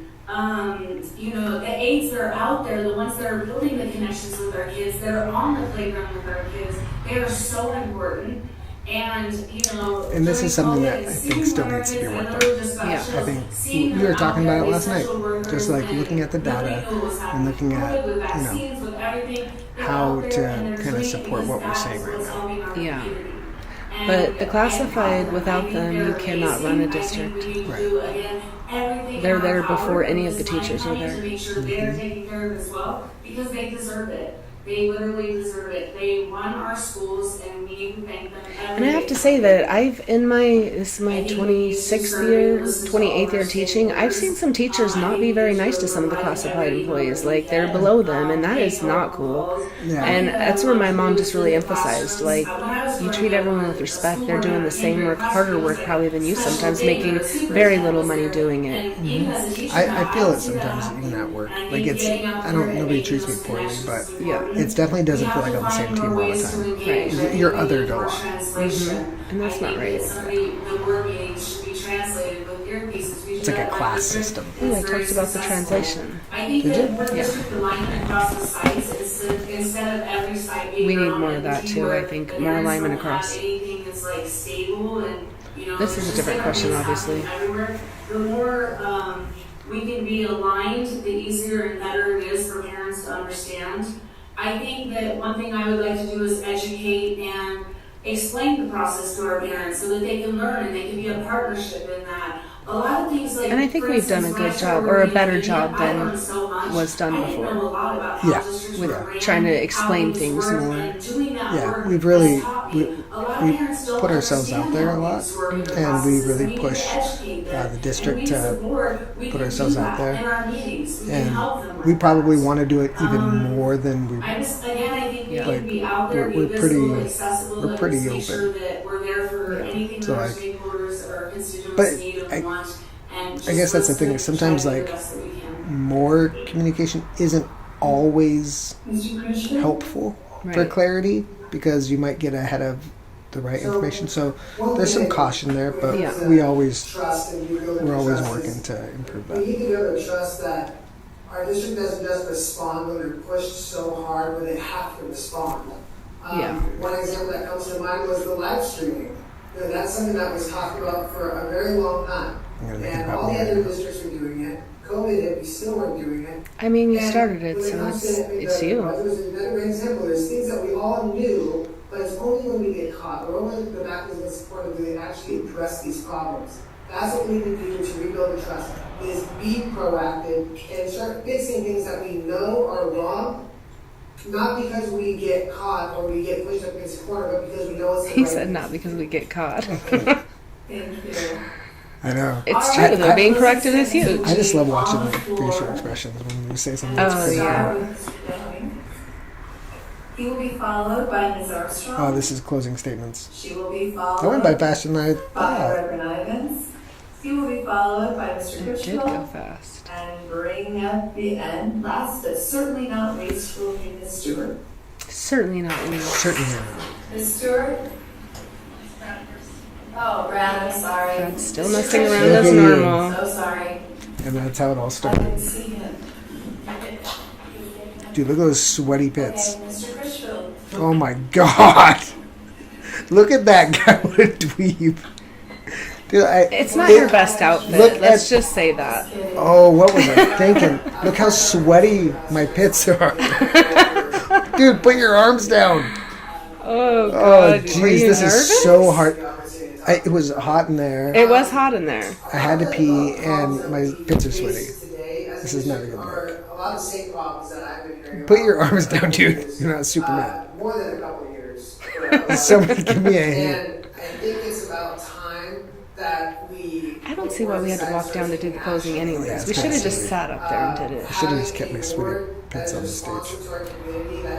Speaker 2: You know, the aides that are out there, the ones that are building the connections with our kids, that are on the playground with our kids, they are so important. And, you know,
Speaker 3: And this is something that
Speaker 2: during
Speaker 3: I
Speaker 2: COVID,
Speaker 3: think
Speaker 2: seeing
Speaker 3: still
Speaker 2: our
Speaker 3: needs to be
Speaker 2: kids,
Speaker 3: worked
Speaker 2: I
Speaker 3: on.
Speaker 2: know just got
Speaker 1: Yeah.
Speaker 2: chills.
Speaker 3: I think
Speaker 2: Seeing
Speaker 3: we were
Speaker 2: them
Speaker 3: talking
Speaker 2: out
Speaker 3: about it
Speaker 2: there,
Speaker 3: last night,
Speaker 2: essential workers,
Speaker 3: just like
Speaker 2: and
Speaker 3: looking at the
Speaker 2: nobody
Speaker 3: data
Speaker 2: knew what was
Speaker 3: and
Speaker 2: happening
Speaker 3: looking
Speaker 2: with
Speaker 3: at,
Speaker 2: COVID, with
Speaker 3: you know,
Speaker 2: vaccines, with everything. They're
Speaker 3: how
Speaker 2: out
Speaker 3: to
Speaker 2: there and they're
Speaker 3: kind of
Speaker 2: doing it
Speaker 3: support
Speaker 2: because
Speaker 3: what we're
Speaker 2: that
Speaker 3: saying
Speaker 2: is
Speaker 3: right
Speaker 2: what's
Speaker 3: now.
Speaker 2: helping our
Speaker 1: Yeah.
Speaker 2: community.
Speaker 1: But the classified,
Speaker 2: And
Speaker 1: without
Speaker 2: I think
Speaker 1: them, you
Speaker 2: they're
Speaker 1: cannot run a
Speaker 2: amazing. I think
Speaker 1: district.
Speaker 2: we need to
Speaker 3: Right.
Speaker 2: do, again, everything
Speaker 1: They're
Speaker 2: in our
Speaker 1: there
Speaker 2: power
Speaker 1: before any
Speaker 2: in
Speaker 1: of the
Speaker 2: this time
Speaker 1: teachers are
Speaker 2: frame
Speaker 1: there.
Speaker 2: to make sure they're taken care of as well, because they deserve it. They literally deserve it. They run our schools, and we need to thank them every
Speaker 1: And I have
Speaker 2: day.
Speaker 1: to say that this is my 26th year, 28th year teaching, I've seen some teachers not be very nice to some of the classified employees. Like, they're below them, and that is not cool.
Speaker 3: Yeah.
Speaker 1: And that's where my mom just really emphasized, like, you treat everyone with respect. They're doing the same work, harder work probably than you sometimes, making very little money doing it.
Speaker 3: I feel it sometimes even at work. Like nobody treats me poorly, but
Speaker 1: Yeah.
Speaker 3: it definitely doesn't feel like I'm on the same team all the time.
Speaker 1: Right.
Speaker 3: You're othered a lot.
Speaker 1: And that's not right.
Speaker 3: It's like a class system.
Speaker 1: Ooh, I talked about the translation.
Speaker 2: Did
Speaker 3: you?
Speaker 1: We need more of that too, I think. More alignment across. This is a different question, obviously.
Speaker 2: The more we can be aligned, the easier and better it is for parents to understand. I think that one thing I would like to do is educate and explain the process to our parents so that they can learn and they can be a partnership in that. A lot of things like,
Speaker 1: And I think
Speaker 2: for
Speaker 1: we've done a
Speaker 2: instance, when
Speaker 1: good
Speaker 2: I
Speaker 1: job,
Speaker 2: started
Speaker 1: or a
Speaker 2: working
Speaker 1: better
Speaker 2: in
Speaker 1: job
Speaker 2: India, I
Speaker 1: than
Speaker 2: learned so much.
Speaker 1: was done
Speaker 2: I didn't
Speaker 1: before.
Speaker 2: know a lot about how
Speaker 3: Yeah.
Speaker 2: districts
Speaker 3: Yeah.
Speaker 2: were ran,
Speaker 1: Trying to
Speaker 2: how
Speaker 1: explain
Speaker 2: things
Speaker 1: things
Speaker 2: work,
Speaker 1: more.
Speaker 2: and doing that
Speaker 3: Yeah,
Speaker 2: work
Speaker 3: we've really
Speaker 2: has taught me. A lot of
Speaker 3: we
Speaker 2: parents don't
Speaker 3: put ourselves out
Speaker 2: understand
Speaker 3: there a
Speaker 2: how
Speaker 3: lot,
Speaker 2: things work in the
Speaker 3: and we
Speaker 2: processes.
Speaker 3: really
Speaker 2: need to
Speaker 3: push
Speaker 2: educate them.
Speaker 3: the district
Speaker 2: And we as
Speaker 3: to
Speaker 2: a board, we
Speaker 3: put
Speaker 2: can
Speaker 3: ourselves
Speaker 2: do
Speaker 3: out
Speaker 2: that
Speaker 3: there.
Speaker 2: in our meetings. We can
Speaker 3: And
Speaker 2: help them with
Speaker 3: we probably
Speaker 2: that.
Speaker 3: want to do it even more than we.
Speaker 2: I just, again, I think we
Speaker 1: Yeah.
Speaker 2: can be out there,
Speaker 3: We're
Speaker 2: be visible,
Speaker 3: pretty-
Speaker 2: accessible,
Speaker 3: we're
Speaker 2: and
Speaker 3: pretty
Speaker 2: just make
Speaker 3: open.
Speaker 2: sure that we're there for anything
Speaker 3: So,
Speaker 2: that our
Speaker 3: like-
Speaker 2: stakeholders or constituents
Speaker 3: But
Speaker 2: need and
Speaker 3: I-
Speaker 2: want. And
Speaker 3: I guess that's the thing, is sometimes, like, more communication isn't always helpful for
Speaker 1: Right.
Speaker 3: clarity, because you might get ahead of the right information. So there's some caution there, but
Speaker 1: Yeah.
Speaker 3: we're always
Speaker 4: Trust and rebuilding
Speaker 3: working
Speaker 4: trust
Speaker 3: to improve
Speaker 4: We
Speaker 3: that.
Speaker 4: need to be able to trust that our district doesn't just respond when they're pushed so hard, when they have to respond.
Speaker 1: Yeah.
Speaker 4: One example that comes to mind was the live streaming. You know, that's something that was talked about for a very long time.
Speaker 3: I'm gonna make it
Speaker 4: And
Speaker 3: about
Speaker 4: all the
Speaker 3: me.
Speaker 4: other districts were doing it. COVID hit, we still weren't doing it.
Speaker 1: I mean, you
Speaker 4: And
Speaker 1: started it,
Speaker 4: when
Speaker 1: so
Speaker 4: comes
Speaker 1: it's
Speaker 4: to
Speaker 1: you.
Speaker 4: It was another great example. There's things that we all knew, but it's only when we get caught, or only when the back is in support do they actually address these problems. That's what we need to do to rebuild the trust, is be proactive and start fixing things that we know are wrong, not because we get caught or we get pushed up against the corner, but because we know it's the
Speaker 1: He
Speaker 4: right
Speaker 1: said
Speaker 4: thing.
Speaker 1: not because we get caught.
Speaker 5: Thank you.
Speaker 3: I know.
Speaker 1: It's true, though. Being corrected is huge.
Speaker 3: I just love watching the facial expressions when you say something that's
Speaker 1: Oh,
Speaker 3: pretty
Speaker 1: yeah.
Speaker 3: good.
Speaker 5: He will be followed by Ms. Armstrong.
Speaker 3: Oh, this is closing statements.
Speaker 5: She will be followed
Speaker 3: That went by faster than I
Speaker 5: by
Speaker 3: thought.
Speaker 5: Reverend Ivins. He will be followed by Mr.
Speaker 1: It did
Speaker 5: Critchfield.
Speaker 1: go fast.
Speaker 5: And bringing up the end, last but certainly not least, will be Ms. Stewart.
Speaker 1: Certainly not least.
Speaker 3: Certainly.
Speaker 5: Ms. Stewart? Oh, Brad, I'm sorry.
Speaker 1: Brad's still
Speaker 5: Mr.
Speaker 1: messing around
Speaker 5: Critchfield.
Speaker 1: as normal.
Speaker 5: So sorry.
Speaker 3: And that's how it all
Speaker 5: I
Speaker 3: started.
Speaker 5: didn't see him.
Speaker 3: Dude, look at those sweaty pits.
Speaker 5: Okay, Mr. Critchfield.
Speaker 3: Oh my god! Look at that guy, what a dweeb. Dude,
Speaker 1: It's not your best outfit.
Speaker 3: Look
Speaker 1: Let's
Speaker 3: at-
Speaker 1: just say that.
Speaker 3: Oh, what was I thinking? Look how sweaty my pits are. Dude, put your arms down.
Speaker 1: Oh,
Speaker 3: Oh,
Speaker 1: God. Were
Speaker 3: jeez,
Speaker 1: you
Speaker 3: this
Speaker 1: nervous?
Speaker 3: is so hard. It was hot in there.
Speaker 1: It was hot in there.
Speaker 3: I had to pee, and my pits are sweaty.
Speaker 4: This
Speaker 3: is not a good look.
Speaker 4: A lot of the same problems that I've been hearing
Speaker 3: Put
Speaker 4: about
Speaker 3: your arms
Speaker 4: for
Speaker 3: down, dude.
Speaker 4: years.
Speaker 3: You're not Superman.
Speaker 4: More than a couple of years.
Speaker 3: Somebody give me a hand.
Speaker 4: And I think it's about time that we.
Speaker 1: I don't see see why we had to walk down to do the closing anyways. We should have just sat up there and did it.
Speaker 3: I should have just kept my sweaty pits on the stage.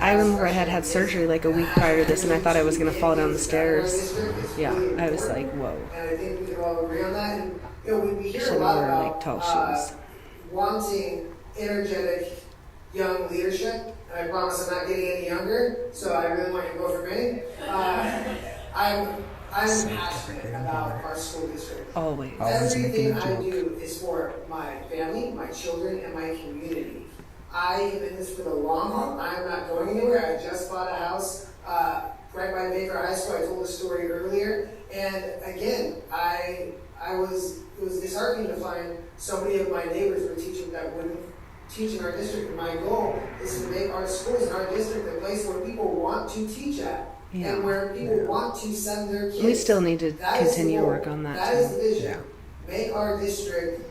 Speaker 1: I remember I had surgery like a week prior to this, and I thought I was going to fall down the stairs. Yeah, I was like, whoa.
Speaker 4: And I think we can all agree on that. And we hear
Speaker 1: Should
Speaker 4: a lot
Speaker 1: wear
Speaker 4: about
Speaker 1: like tall shoes.
Speaker 4: wanting energetic young leadership. And I promise I'm not getting any younger, so I really want you to vote for me. I'm passionate about our school district.
Speaker 1: Always.
Speaker 4: Everything I do is for my family, my children, and my community. I am in this for the long haul. I am not going anywhere. I just bought a house right by Baker High School. I told the story earlier. And again, it was disheartening to find so many of my neighbors were teaching that wouldn't teach in our district. And my goal is to make our schools in our district a place where people want to teach at.
Speaker 1: Yeah.
Speaker 4: And where people want to send their kids.
Speaker 1: We still need to continue to work on that.
Speaker 4: That is the
Speaker 1: too.
Speaker 4: vision. Make our district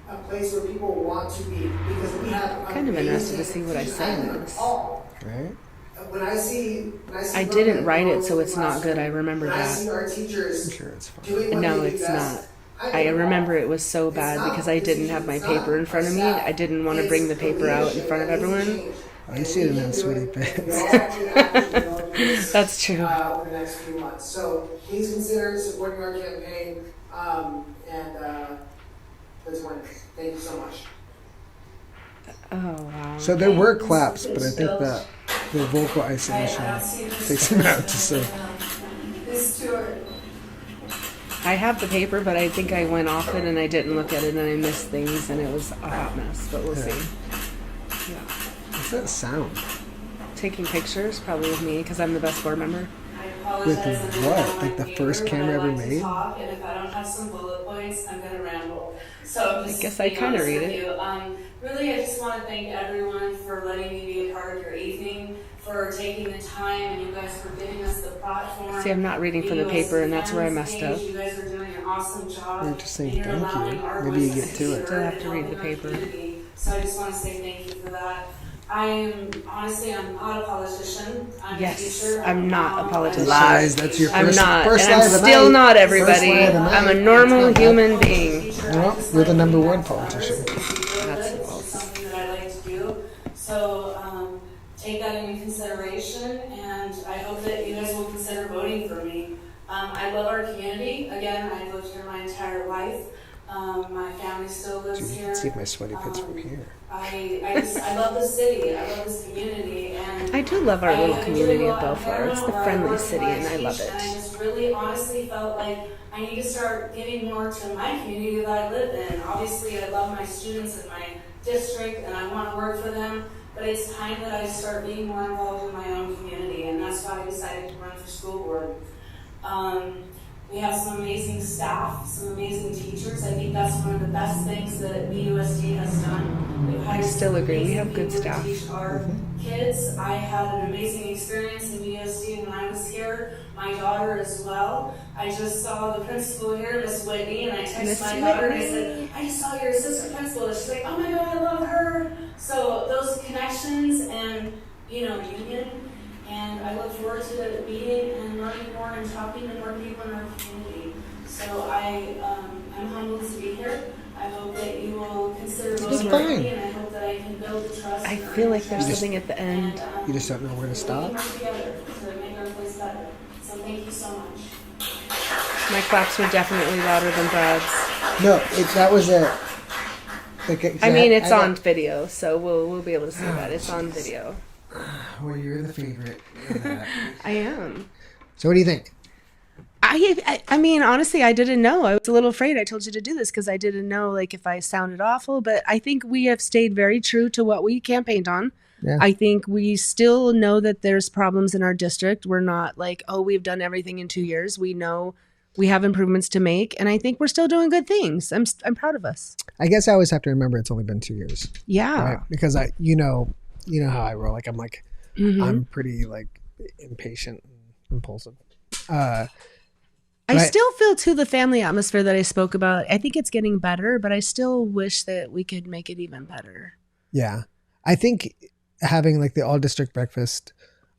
Speaker 4: a place where people want to be, because we have
Speaker 1: Kind of interested to see what I say in this.
Speaker 3: Right?
Speaker 4: When I see
Speaker 1: I didn't write it, so it's not good. I remember
Speaker 4: when I see
Speaker 1: that.
Speaker 4: our teachers
Speaker 3: I'm sure it's fine.
Speaker 4: doing what
Speaker 1: No,
Speaker 4: they do
Speaker 1: it's
Speaker 4: best,
Speaker 1: not. I remember it was so bad because I didn't have my paper in front of me. I didn't want to bring the paper out in front of everyone.
Speaker 3: I see it in sweaty pits.
Speaker 1: That's true.
Speaker 4: Over the next few months. So please consider supporting our campaign, and let's win. Thank you so much.
Speaker 1: Oh, wow.
Speaker 3: So there were claps, but I think that the vocal isolation takes them out just so.
Speaker 5: Stewart.
Speaker 1: I have the paper, but I think I went off it and I didn't look at it and I missed things and it was a hot mess, but we'll see. Yeah.
Speaker 3: What's that sound?
Speaker 1: Taking pictures, probably with me, because I'm the best board member.
Speaker 3: With what? Like the first camera ever made?
Speaker 2: And if I don't have some bullet points, I'm going to ramble. So
Speaker 1: I guess I kind of read it.
Speaker 2: Really, I just want to thank everyone for letting me be a part of your evening, for taking the time, and you guys for giving us the platform.
Speaker 1: See, I'm not reading from the paper, and that's where I messed up.
Speaker 2: You guys are doing an awesome job.
Speaker 3: You're just saying thank you. Maybe you get to it.
Speaker 1: Still have to read the paper.
Speaker 2: So I just want to say thank you for that. I'm not a politician. I'm a teacher.
Speaker 1: I'm not a politician.
Speaker 3: Lies. That's your
Speaker 1: I'm
Speaker 3: first.
Speaker 1: not,
Speaker 3: First
Speaker 1: and
Speaker 3: lie
Speaker 1: I'm
Speaker 3: of the
Speaker 1: still
Speaker 3: night.
Speaker 1: not everybody.
Speaker 3: First lie of the night.
Speaker 1: I'm a normal human being.
Speaker 3: Well, you're the number one politician.
Speaker 1: That's
Speaker 2: It's
Speaker 1: false.
Speaker 2: something that I like to do. So take that into consideration, and I hope that you guys will consider voting for me. I love our community. Again, I've lived here my entire life. My family still lives
Speaker 3: Dude, you
Speaker 2: here.
Speaker 3: can see my sweaty pits from here.
Speaker 2: I love the city. I love this community, and
Speaker 1: I do love our little community of Bellflower. It's the
Speaker 2: where I
Speaker 1: friendly
Speaker 2: work
Speaker 1: city,
Speaker 2: and
Speaker 1: and I love
Speaker 2: teach, and I
Speaker 1: it.
Speaker 2: just really honestly felt like I need to start giving more to my community that I live in. Obviously, I love my students in my district, and I want to work for them, but it's time that I start being more involved in my own community, and that's why I decided to run for school board. We have some amazing staff, some amazing teachers. I think that's one of the best things that BUSD has done. We've hired
Speaker 1: still
Speaker 2: some
Speaker 1: agree. We
Speaker 2: amazing
Speaker 1: have good
Speaker 2: people to
Speaker 1: staff.
Speaker 2: teach our kids. I had an amazing experience in BUSD when I was here. My daughter as well. I just saw the principal here, Miss Whitney, and I texted
Speaker 1: Miss
Speaker 2: my daughter and I
Speaker 1: Whitney.
Speaker 2: said, I just saw your assistant principal. And she's like, oh my God, I love her. So those connections and, union. And I look forward to meeting and learning more and talking to more people in our community. So I'm humbled to be here. I hope that you will consider voting for me, and I hope that I can build the trust.
Speaker 1: I feel like there's something at the end.
Speaker 3: You just don't know where to stop.
Speaker 2: We can work together to make our place better. So thank you so much.
Speaker 1: My claps were definitely louder than Brad's.
Speaker 3: No, that was a.
Speaker 1: I mean, it's on video, so we'll be able to see that. It's on video.
Speaker 3: Well, you're the favorite.
Speaker 1: I am.
Speaker 3: So, what do you think?
Speaker 1: I mean, honestly, I didn't know. I was a little afraid. I told you to do this because I didn't know, if I sounded awful. But I think we have stayed very true to what we campaigned on.
Speaker 3: Yeah.
Speaker 1: I think we still know that there's problems in our district. We're not like, oh, we've done everything in 2 years. We know we have improvements to make, and I think we're still doing good things. I'm proud of us.
Speaker 3: I guess I always have to remember it's only been 2 years.
Speaker 1: Yeah.
Speaker 3: Right? Because you know how I roll. I'm pretty impatient and impulsive.
Speaker 1: I still feel too the family atmosphere that I spoke about. I think it's getting better, but I still wish that we could make it even better.
Speaker 3: Yeah. I think having the all district breakfast,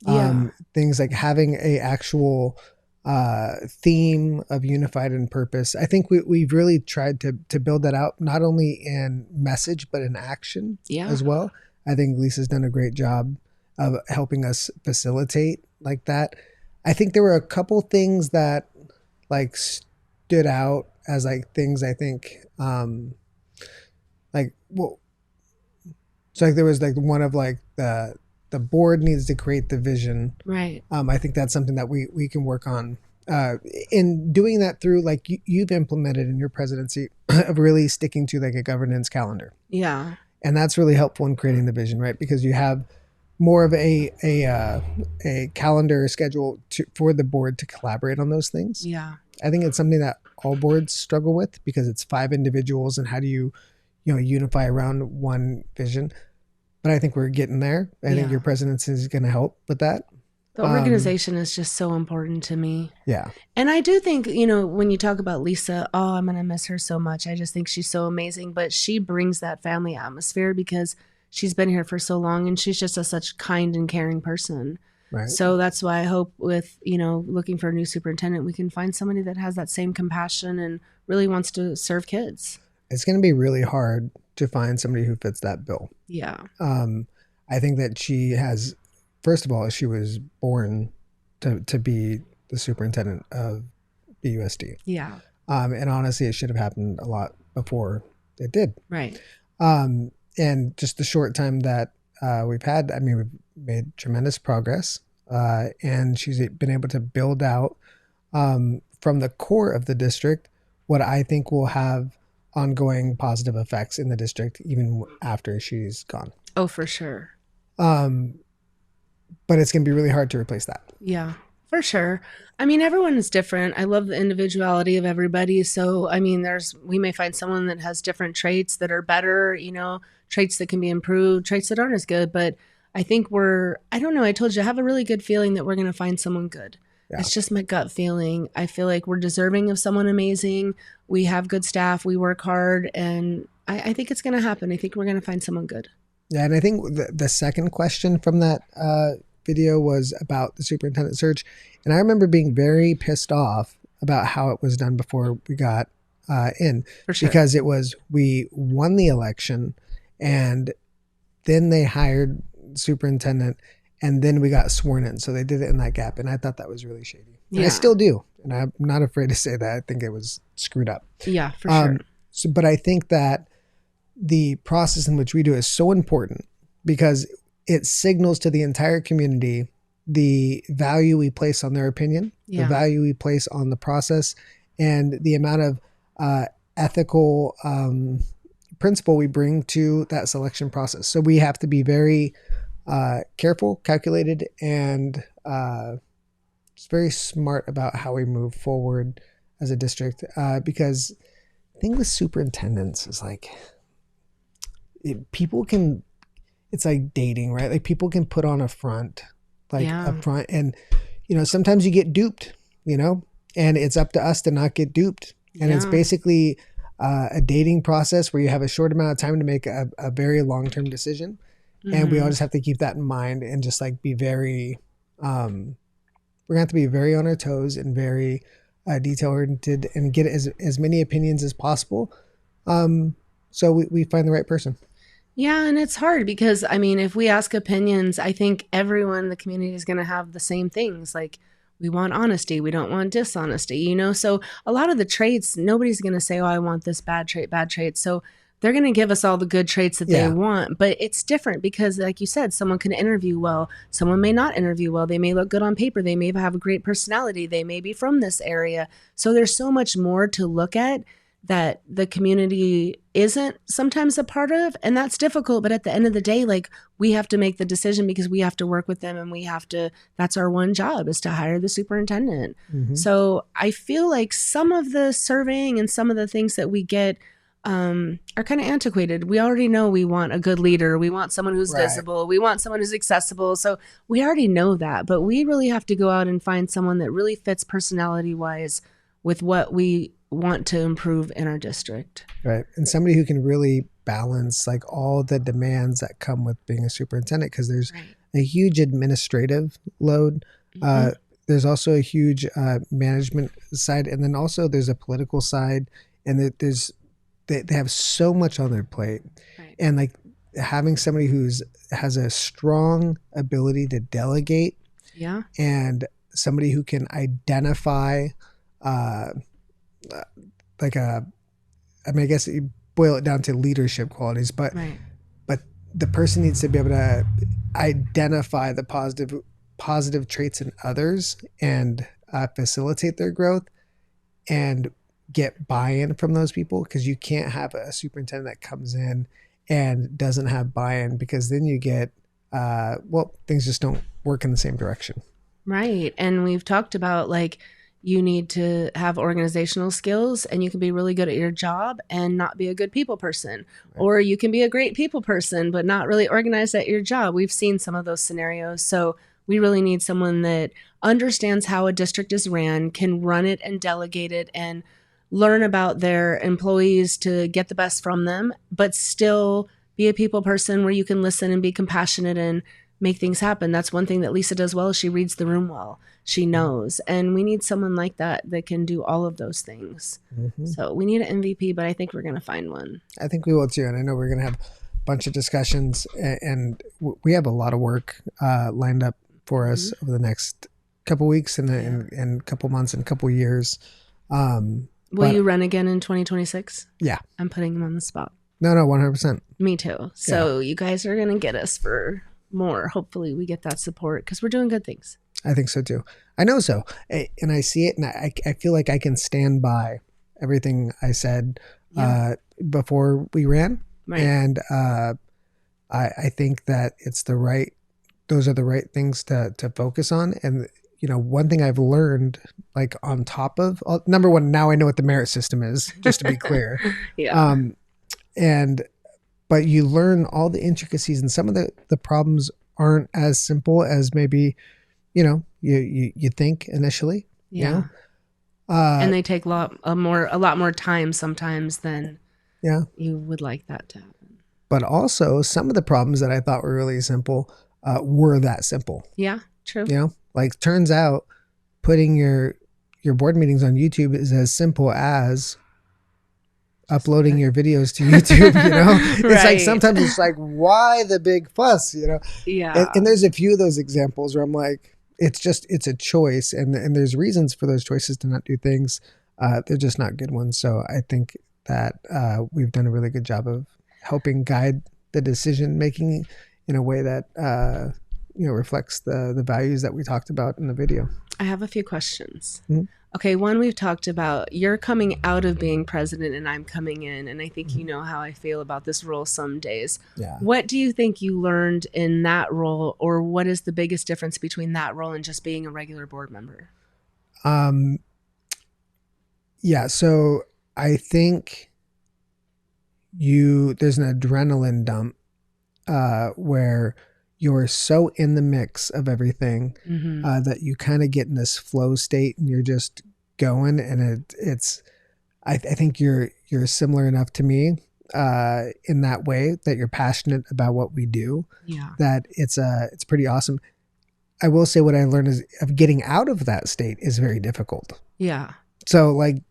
Speaker 1: Yeah.
Speaker 3: things like having a actual theme of unified in purpose. I think we've really tried to build that out, not only in message, but in action as well. I think Lisa's done a great job of helping us facilitate like that. I think there were a couple things that like stood out as like things I think like, well, so like there was like one of like the board needs to create the vision.
Speaker 1: Right.
Speaker 3: I think that's something that we can work on. In doing that through like you've implemented in your presidency of really sticking to like a governance calendar.
Speaker 1: Yeah.
Speaker 3: And that's really helpful in creating the vision, right? Because you have more of a calendar schedule for the board to collaborate on those things.
Speaker 1: Yeah.
Speaker 3: I think it's something that all boards struggle with because it's 5 individuals, and how do you unify around one vision? But I think we're getting there. I think your presidency is going to help with that.
Speaker 1: The organization is just so important to me.
Speaker 3: Yeah.
Speaker 1: And I do think, when you talk about Lisa, I'm going to miss her so much. I just think she's so amazing. But she brings that family atmosphere because she's been here for so long, and she's just such kind and caring person.
Speaker 3: Right.
Speaker 1: So that's why I hope with, looking for a new superintendent, we can find somebody that has that same compassion and really wants to serve kids.
Speaker 3: It's going to be really hard to find somebody who fits that bill.
Speaker 1: Yeah.
Speaker 3: I think that she has, first of all, she was born to be the superintendent of BUSD.
Speaker 1: Yeah.
Speaker 3: And honestly, it should have happened a lot before it did.
Speaker 1: Right.
Speaker 3: And just the short time that we've had, I mean, we've made tremendous progress. And she's been able to build out from the core of the district what I think will have ongoing positive effects in the district even after she's gone.
Speaker 1: Oh, for sure.
Speaker 3: But it's going to be really hard to replace that.
Speaker 1: Yeah, for sure. I mean, everyone is different. I love the individuality of everybody. So, I mean, we may find someone that has different traits that are better, traits that can be improved, traits that aren't as good. But I think I don't know, I told you, I have a really good feeling that we're going to find someone good. Yeah. It's just my gut feeling. I feel like we're deserving of someone amazing. We have good staff. We work hard. And I think it's going to happen. I think we're going to find someone good.
Speaker 3: Yeah, and I think the second question from that video was about the superintendent search. And I remember being very pissed off about how it was done before we got in. For sure. Because it was, we won the election and then they hired superintendent and then we got sworn in. So they did it in that gap. And I thought that was really shady. And I still do. And I'm not afraid to say that. I think it was screwed up.
Speaker 1: Yeah, for sure.
Speaker 3: But I think that the process in which we do is so important because it signals to the entire community the value we place on their opinion, the value we place on the process, and the amount of ethical principle we bring to that selection process. So we have to be very careful, calculated, and just very smart about how we move forward as a district because I think with superintendents is like, it's like dating, right? Like people can put on a front, and sometimes you get duped, and it's up to us to not get duped. And it's basically a dating process where you have a short amount of time to make a very long-term decision. Mm-hmm. And we all just have to keep that in mind and just like be very, we're gonna have to be very on our toes and very detail oriented and get as many opinions as possible. So we find the right person.
Speaker 1: Yeah, and it's hard because, I mean, if we ask opinions, I think everyone in the community is going to have the same things. Like, we want honesty. We don't want dishonesty, So a lot of the traits, nobody's going to say, I want this bad trait. So they're going to give us all the good traits that they want. But it's different because, like you said, someone can interview well. Someone may not interview well. They may look good on paper. They may have a great personality. They may be from this area. So there's so much more to look at that the community isn't sometimes a part of, and that's difficult. But at the end of the day, like, we have to make the decision because we have to work with them, and that's our one job, is to hire the superintendent. Mm-hmm. So I feel like some of the surveying and some of the things that we get are kind of antiquated. We already know we want a good leader. We want someone who's visible. We want someone who's accessible. So we already know that, but we really have to go out and find someone that really fits personality wise with what we want to improve in our district. Right.
Speaker 3: And somebody who can really balance like all the demands that come with being a superintendent, because there's a huge administrative load. Mm-hmm. there's also a huge management side, and then also there's a political side, and they have so much on their plate,
Speaker 1: Right.
Speaker 3: and like having somebody has a strong ability to delegate,
Speaker 1: Yeah.
Speaker 3: and somebody who can identify, like I mean, I guess you boil it down to leadership qualities, but
Speaker 1: Right.
Speaker 3: the person needs to be able to identify the positive traits in others and facilitate their growth and get buy-in from those people, because you can't have a superintendent that comes in and doesn't have buy-in, because then you get things just don't work in the same direction.
Speaker 1: Right. And we've talked about like you need to have organizational skills, and you can be really good at your job and not be a good people person.
Speaker 3: Right.
Speaker 1: Or you can be a great people person, but not really organized at your job. We've seen some of those scenarios. So we really need someone that understands how a district is ran, can run it and delegate it, and learn about their employees to get the best from them, but still be a people person where you can listen and be compassionate and make things happen. That's one thing that Lisa does well. She reads the room well. She knows. And we need someone like that can do all of those things.
Speaker 3: Mm-hmm.
Speaker 1: So we need an MVP, but I think we're going to find one.
Speaker 3: I think we will too. And I know we're going to have a bunch of discussions, and we have a lot of work lined up for us over the next couple weeks and couple months and couple years.
Speaker 1: Will you run again in 2026?
Speaker 3: Yeah.
Speaker 1: I'm putting him on the spot.
Speaker 3: No, 100%.
Speaker 1: Me too. So you guys are going to get us for more. Hopefully we get that support because we're doing good things.
Speaker 3: I think so too. I know so. And I see it, and I feel like I can stand by everything I said before we ran.
Speaker 1: Right.
Speaker 3: And I think that those are the right things to focus on. And, one thing I've learned, like on top of, number one, now I know what the merit system is, just to be clear.
Speaker 1: Yeah.
Speaker 3: But you learn all the intricacies, and some of the problems aren't as simple as maybe, you think initially.
Speaker 1: Yeah. And they take a lot more time sometimes than you would like that to happen.
Speaker 3: But also some of the problems that I thought were really simple were that simple.
Speaker 1: Yeah, true.
Speaker 3: Like turns out putting your board meetings on YouTube is as simple as uploading your videos to YouTube, It's like sometimes it's like, why the big fuss,
Speaker 1: Yeah.
Speaker 3: And there's a few of those examples where I'm like, it's a choice, and there's reasons for those choices to not do things. They're just not good ones. So I think that we've done a really good job of helping guide the decision making in a way that reflects the values that we talked about in the video.
Speaker 1: I have a few questions.
Speaker 3: Mm-hmm.
Speaker 1: Okay, one, we've talked about you're coming out of being president and I'm coming in, and I think you know how I feel about this role some days.
Speaker 3: Yeah.
Speaker 1: What do you think you learned in that role, or what is the biggest difference between that role and just being a regular board member?
Speaker 3: Yeah, so I think there's an adrenaline dump where you're so in the mix of everything that you kind of get in this flow state, and you're just going, and I think you're similar enough to me in that way, that you're passionate about what we do.
Speaker 1: Yeah.
Speaker 3: That it's pretty awesome. I will say what I learned is of getting out of that state is very difficult.
Speaker 1: Yeah.
Speaker 3: So like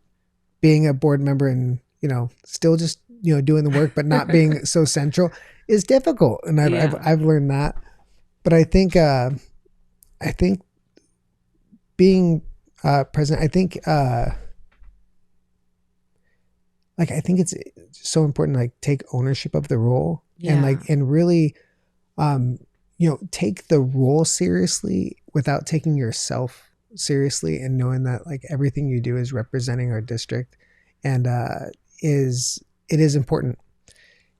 Speaker 3: being a board member and, still just, doing the work, but not being so central is difficult. And I've learned that, but I think being president, I think it's so important to like take ownership of the role and really, take the role seriously without taking yourself seriously, and knowing that like everything you do is representing our district, and it is important.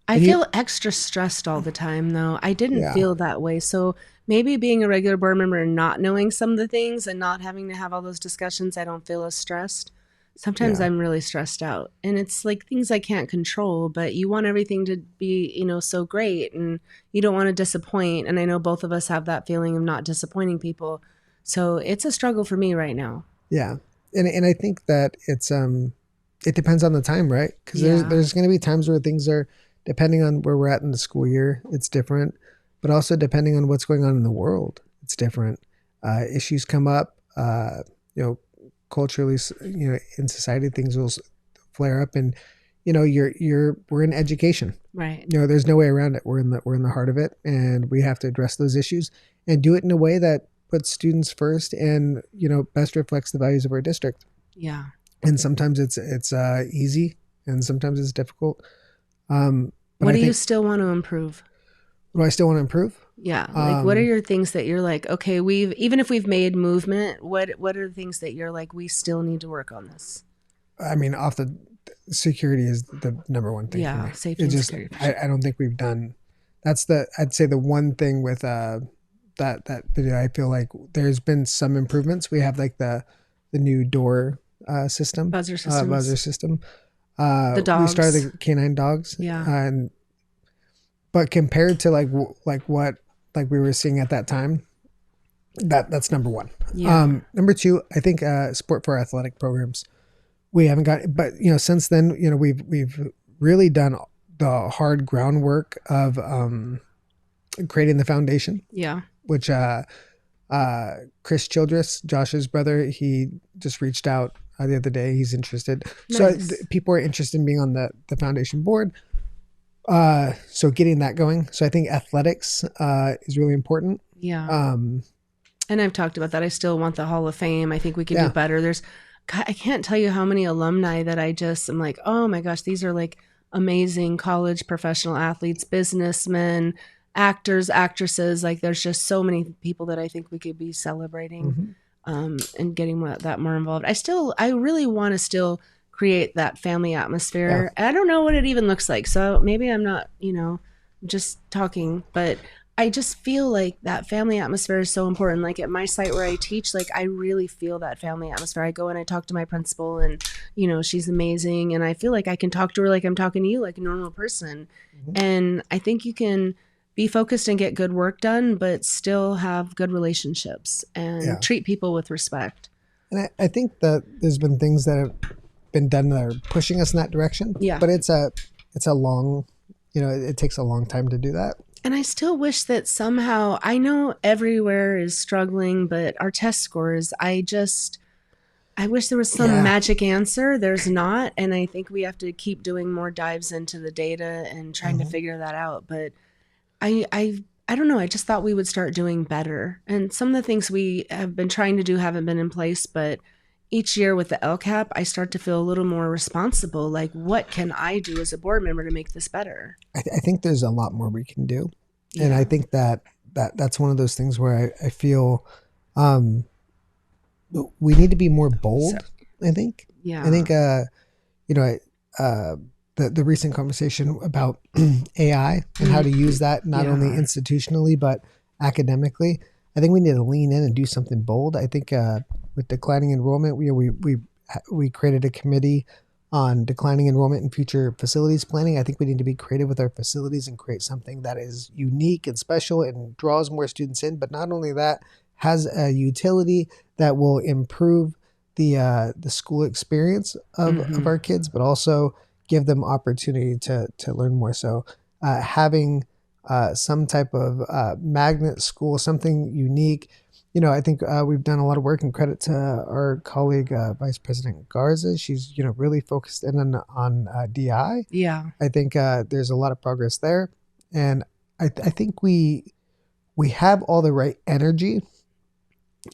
Speaker 1: I feel extra stressed all the time, though. I didn't feel that way. So maybe being a regular board member and not knowing some of the things and not having to have all those discussions, I don't feel as stressed. Sometimes I'm really stressed out, and it's like things I can't control, but you want everything to be, so great, and you don't want to disappoint. And I know both of us have that feeling of not disappointing people. So it's a struggle for me right now.
Speaker 3: Yeah. And I think that it depends on the time, right? Because there's going to be times where things are, depending on where we're at in the school year, it's different, but also depending on what's going on in the world, it's different. Issues come up, you know, culturally, you know, in society, things will flare up, and you know, we're in education.
Speaker 1: Right.
Speaker 3: You know, there's no way around it. We're in the heart of it, and we have to address those issues and do it in a way that puts students first, and you know, best reflects the values of our district.
Speaker 1: Yeah.
Speaker 3: And sometimes it's easy, and sometimes it's difficult. But
Speaker 1: What
Speaker 3: I
Speaker 1: do you
Speaker 3: think,
Speaker 1: still want to improve?
Speaker 3: do I still want to improve?
Speaker 1: Yeah. Like, what are your things that you're like, okay, even if we've made movement, what are the things that you're like, we still need to work on this?
Speaker 3: I mean, security is the number one thing for
Speaker 1: Yeah.
Speaker 3: me.
Speaker 1: Safety
Speaker 3: It's
Speaker 1: and
Speaker 3: just,
Speaker 1: security.
Speaker 3: I don't think we've done, I'd say the one thing with, that video, I feel like there's been some improvements. We have like the new door, system,
Speaker 1: Buzzer systems.
Speaker 3: buzzer system.
Speaker 1: The
Speaker 3: We
Speaker 1: dogs.
Speaker 3: started the canine dogs.
Speaker 1: Yeah.
Speaker 3: But compared to like what like we were seeing at that time, that's number one.
Speaker 1: Yeah.
Speaker 3: Number two, I think support for our athletic programs. We haven't got, but you know, since then, you know, we've really done the hard groundwork of creating the foundation,
Speaker 1: Yeah.
Speaker 3: which Chris Childress, Josh's brother, he just reached out the other day. He's interested.
Speaker 1: Nice.
Speaker 3: So people are interested in being on the foundation board. So getting that going. So I think athletics is really important.
Speaker 1: Yeah. And I've talked about that. I still want the Hall of Fame. I think we could do better. I can't tell you how many alumni that I'm like, oh my gosh, these are like amazing college professional athletes, businessmen, actors, actresses. Like there's just so many people that I think we could be celebrating and getting that more involved. I really want to still create that family atmosphere. I don't know what it even looks like. So maybe I'm not, just talking, but I just feel like that family atmosphere is so important. Like at my site where I teach, like I really feel that family atmosphere. I go and I talk to my principal and, she's amazing. And I feel like I can talk to her like I'm talking to you, like a normal person. And I think you can be focused and get good work done, but still have good relationships and treat people with respect.
Speaker 3: And I think that there's been things that have been done that are pushing us in that direction.
Speaker 1: Yeah.
Speaker 3: But it's a long, it takes a long time to do that.
Speaker 1: And I still wish that somehow, I know everywhere is struggling, but our test scores, I wish there was some magic answer. There's not. And I think we have to keep doing more dives into the data and trying to figure that out. But I don't know. I just thought we would start doing better. And some of the things we have been trying to do haven't been in place, but each year with the LCAP, I start to feel a little more responsible. Like, what can I do as a board member to make this better?
Speaker 3: I think there's a lot more we can do. Yeah. And I think that's one of those things where I feel we need to be more bold, I think.
Speaker 1: Yeah.
Speaker 3: I think, the recent conversation about AI and how to use that not only institutionally, but academically, I think we need to lean in and do something bold. I think with declining enrollment, we created a committee on declining enrollment and future facilities planning. I think we need to be creative with our facilities and create something that is unique and special and draws more students in. But not only that, has a utility that will improve the school experience of our kids, but also give them opportunity to learn more. So having some type of magnet school, something unique. I think we've done a lot of work, and credit to our colleague, Vice President Garza. She's, really focused in on DI.
Speaker 1: Yeah.
Speaker 3: I think there's a lot of progress there. And I think we have all the right energy,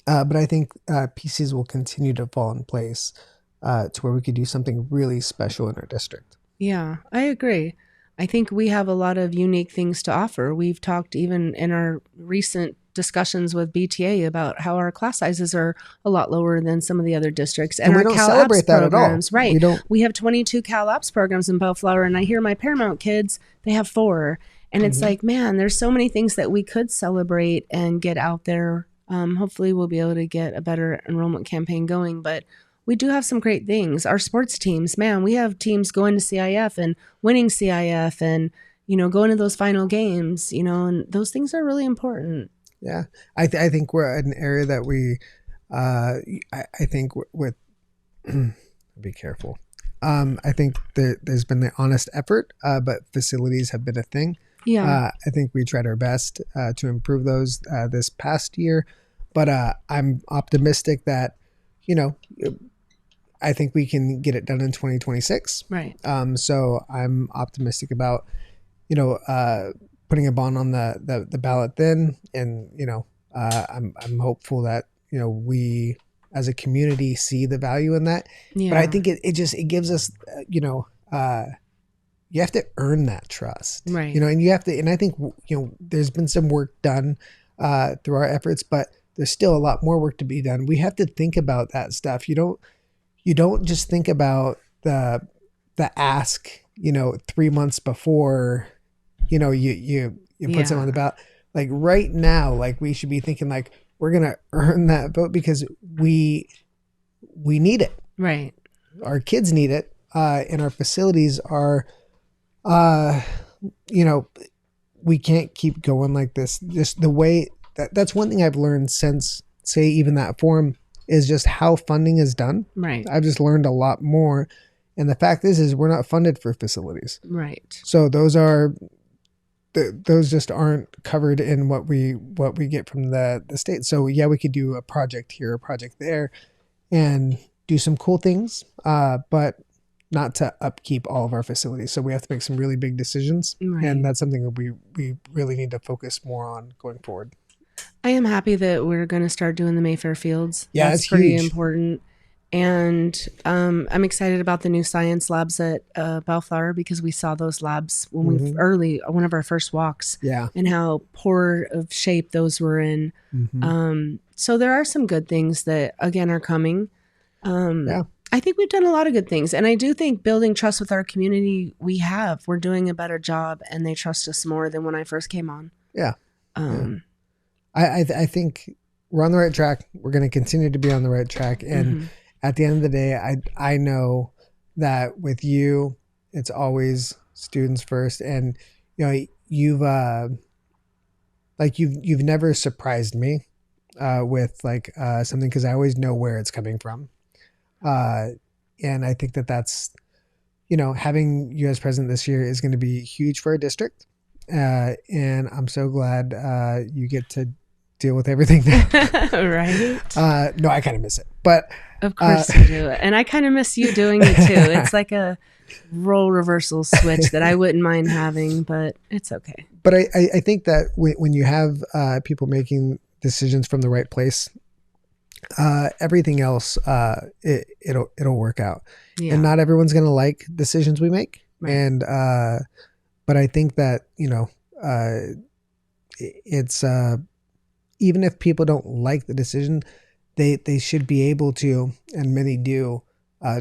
Speaker 3: but I think pieces will continue to fall in place to where we could do something really special in our district.
Speaker 1: Yeah, I agree. I think we have a lot of unique things to offer. We've talked even in our recent discussions with BTA about how our class sizes are a lot lower than some of the other districts. And
Speaker 3: we
Speaker 1: our
Speaker 3: don't
Speaker 1: Cal
Speaker 3: celebrate
Speaker 1: Ops
Speaker 3: that
Speaker 1: programs,
Speaker 3: at all.
Speaker 1: right. We have 22 Cal Ops programs in Bellflower, and I hear my Paramount kids, they have 4. And it's like, man, there's so many things that we could celebrate and get out there. Hopefully we'll be able to get a better enrollment campaign going, but we do have some great things. Our sports teams, man, we have teams going to CIF and winning CIF and, going to those final games, and those things are really important.
Speaker 3: Yeah. I think we're at an area that we, I think with, be careful. I think there's been the honest effort, but facilities have been a thing.
Speaker 1: Yeah.
Speaker 3: I think we tried our best to improve those this past year, but I'm optimistic that, you know, I think we can get it done in 2026.
Speaker 1: Right.
Speaker 3: So I'm optimistic about, you know, putting a bond on the ballot then. And, you know, I'm hopeful that, you know, we as a community see the value in that.
Speaker 1: Yeah.
Speaker 3: But I think it gives us, you know, you have to earn that trust,
Speaker 1: Right.
Speaker 3: you know, and you have to, and I think, you know, there's been some work done through our efforts, but there's still a lot more work to be done. We have to think about that stuff. You don't just think about the ask, you know, 3 months before, you know, you put something on the ballot. Like right now, like we should be thinking like, we're going to earn that vote because we need it.
Speaker 1: Right.
Speaker 3: Our kids need it. And our facilities are, you know, we can't keep going like this. Just the way that's one thing I've learned since, say, even that forum is just how funding is done.
Speaker 1: Right.
Speaker 3: I've just learned a lot more. And the fact is we're not funded for facilities.
Speaker 1: Right.
Speaker 3: So those just aren't covered in what we get from the state. So yeah, we could do a project here, a project there, and do some cool things, but not to upkeep all of our facilities. So we have to make some really big decisions.
Speaker 1: Right.
Speaker 3: And that's something that we really need to focus more on going forward.
Speaker 1: I am happy that we're going to start doing the Mayfair Fields.
Speaker 3: Yeah,
Speaker 1: that's
Speaker 3: it's
Speaker 1: pretty
Speaker 3: huge.
Speaker 1: important. And I'm excited about the new science labs at Bellflower because we saw those labs when one of our first walks.
Speaker 3: Yeah.
Speaker 1: And how poor of shape those were in.
Speaker 3: Mm-hmm.
Speaker 1: So there are some good things that again are coming.
Speaker 3: Yeah.
Speaker 1: I think we've done a lot of good things, and I do think building trust with our community, we're doing a better job, and they trust us more than when I first came on.
Speaker 3: Yeah.
Speaker 1: Yeah.
Speaker 3: I think we're on the right track. We're going to continue to be on the right track. And at the end of the day, I know that with you, it's always students first. And, you know, you've never surprised me with something, because I always know where it's coming from. And I think that's, you know, having you as president this year is going to be huge for our district. And I'm so glad you get to deal with everything now.
Speaker 1: Right.
Speaker 3: No, I kind of miss it, but
Speaker 1: of course you do. And I kind of miss you doing it too. It's like a role reversal switch that I wouldn't mind having, but it's okay.
Speaker 3: But I think that when you have people making decisions from the right place, everything else, it'll work out.
Speaker 1: Yeah.
Speaker 3: And not everyone's going to like decisions we make.
Speaker 1: Right.
Speaker 3: And, but I think that, you know, it's, even if people don't like the decision, they should be able to, and many do,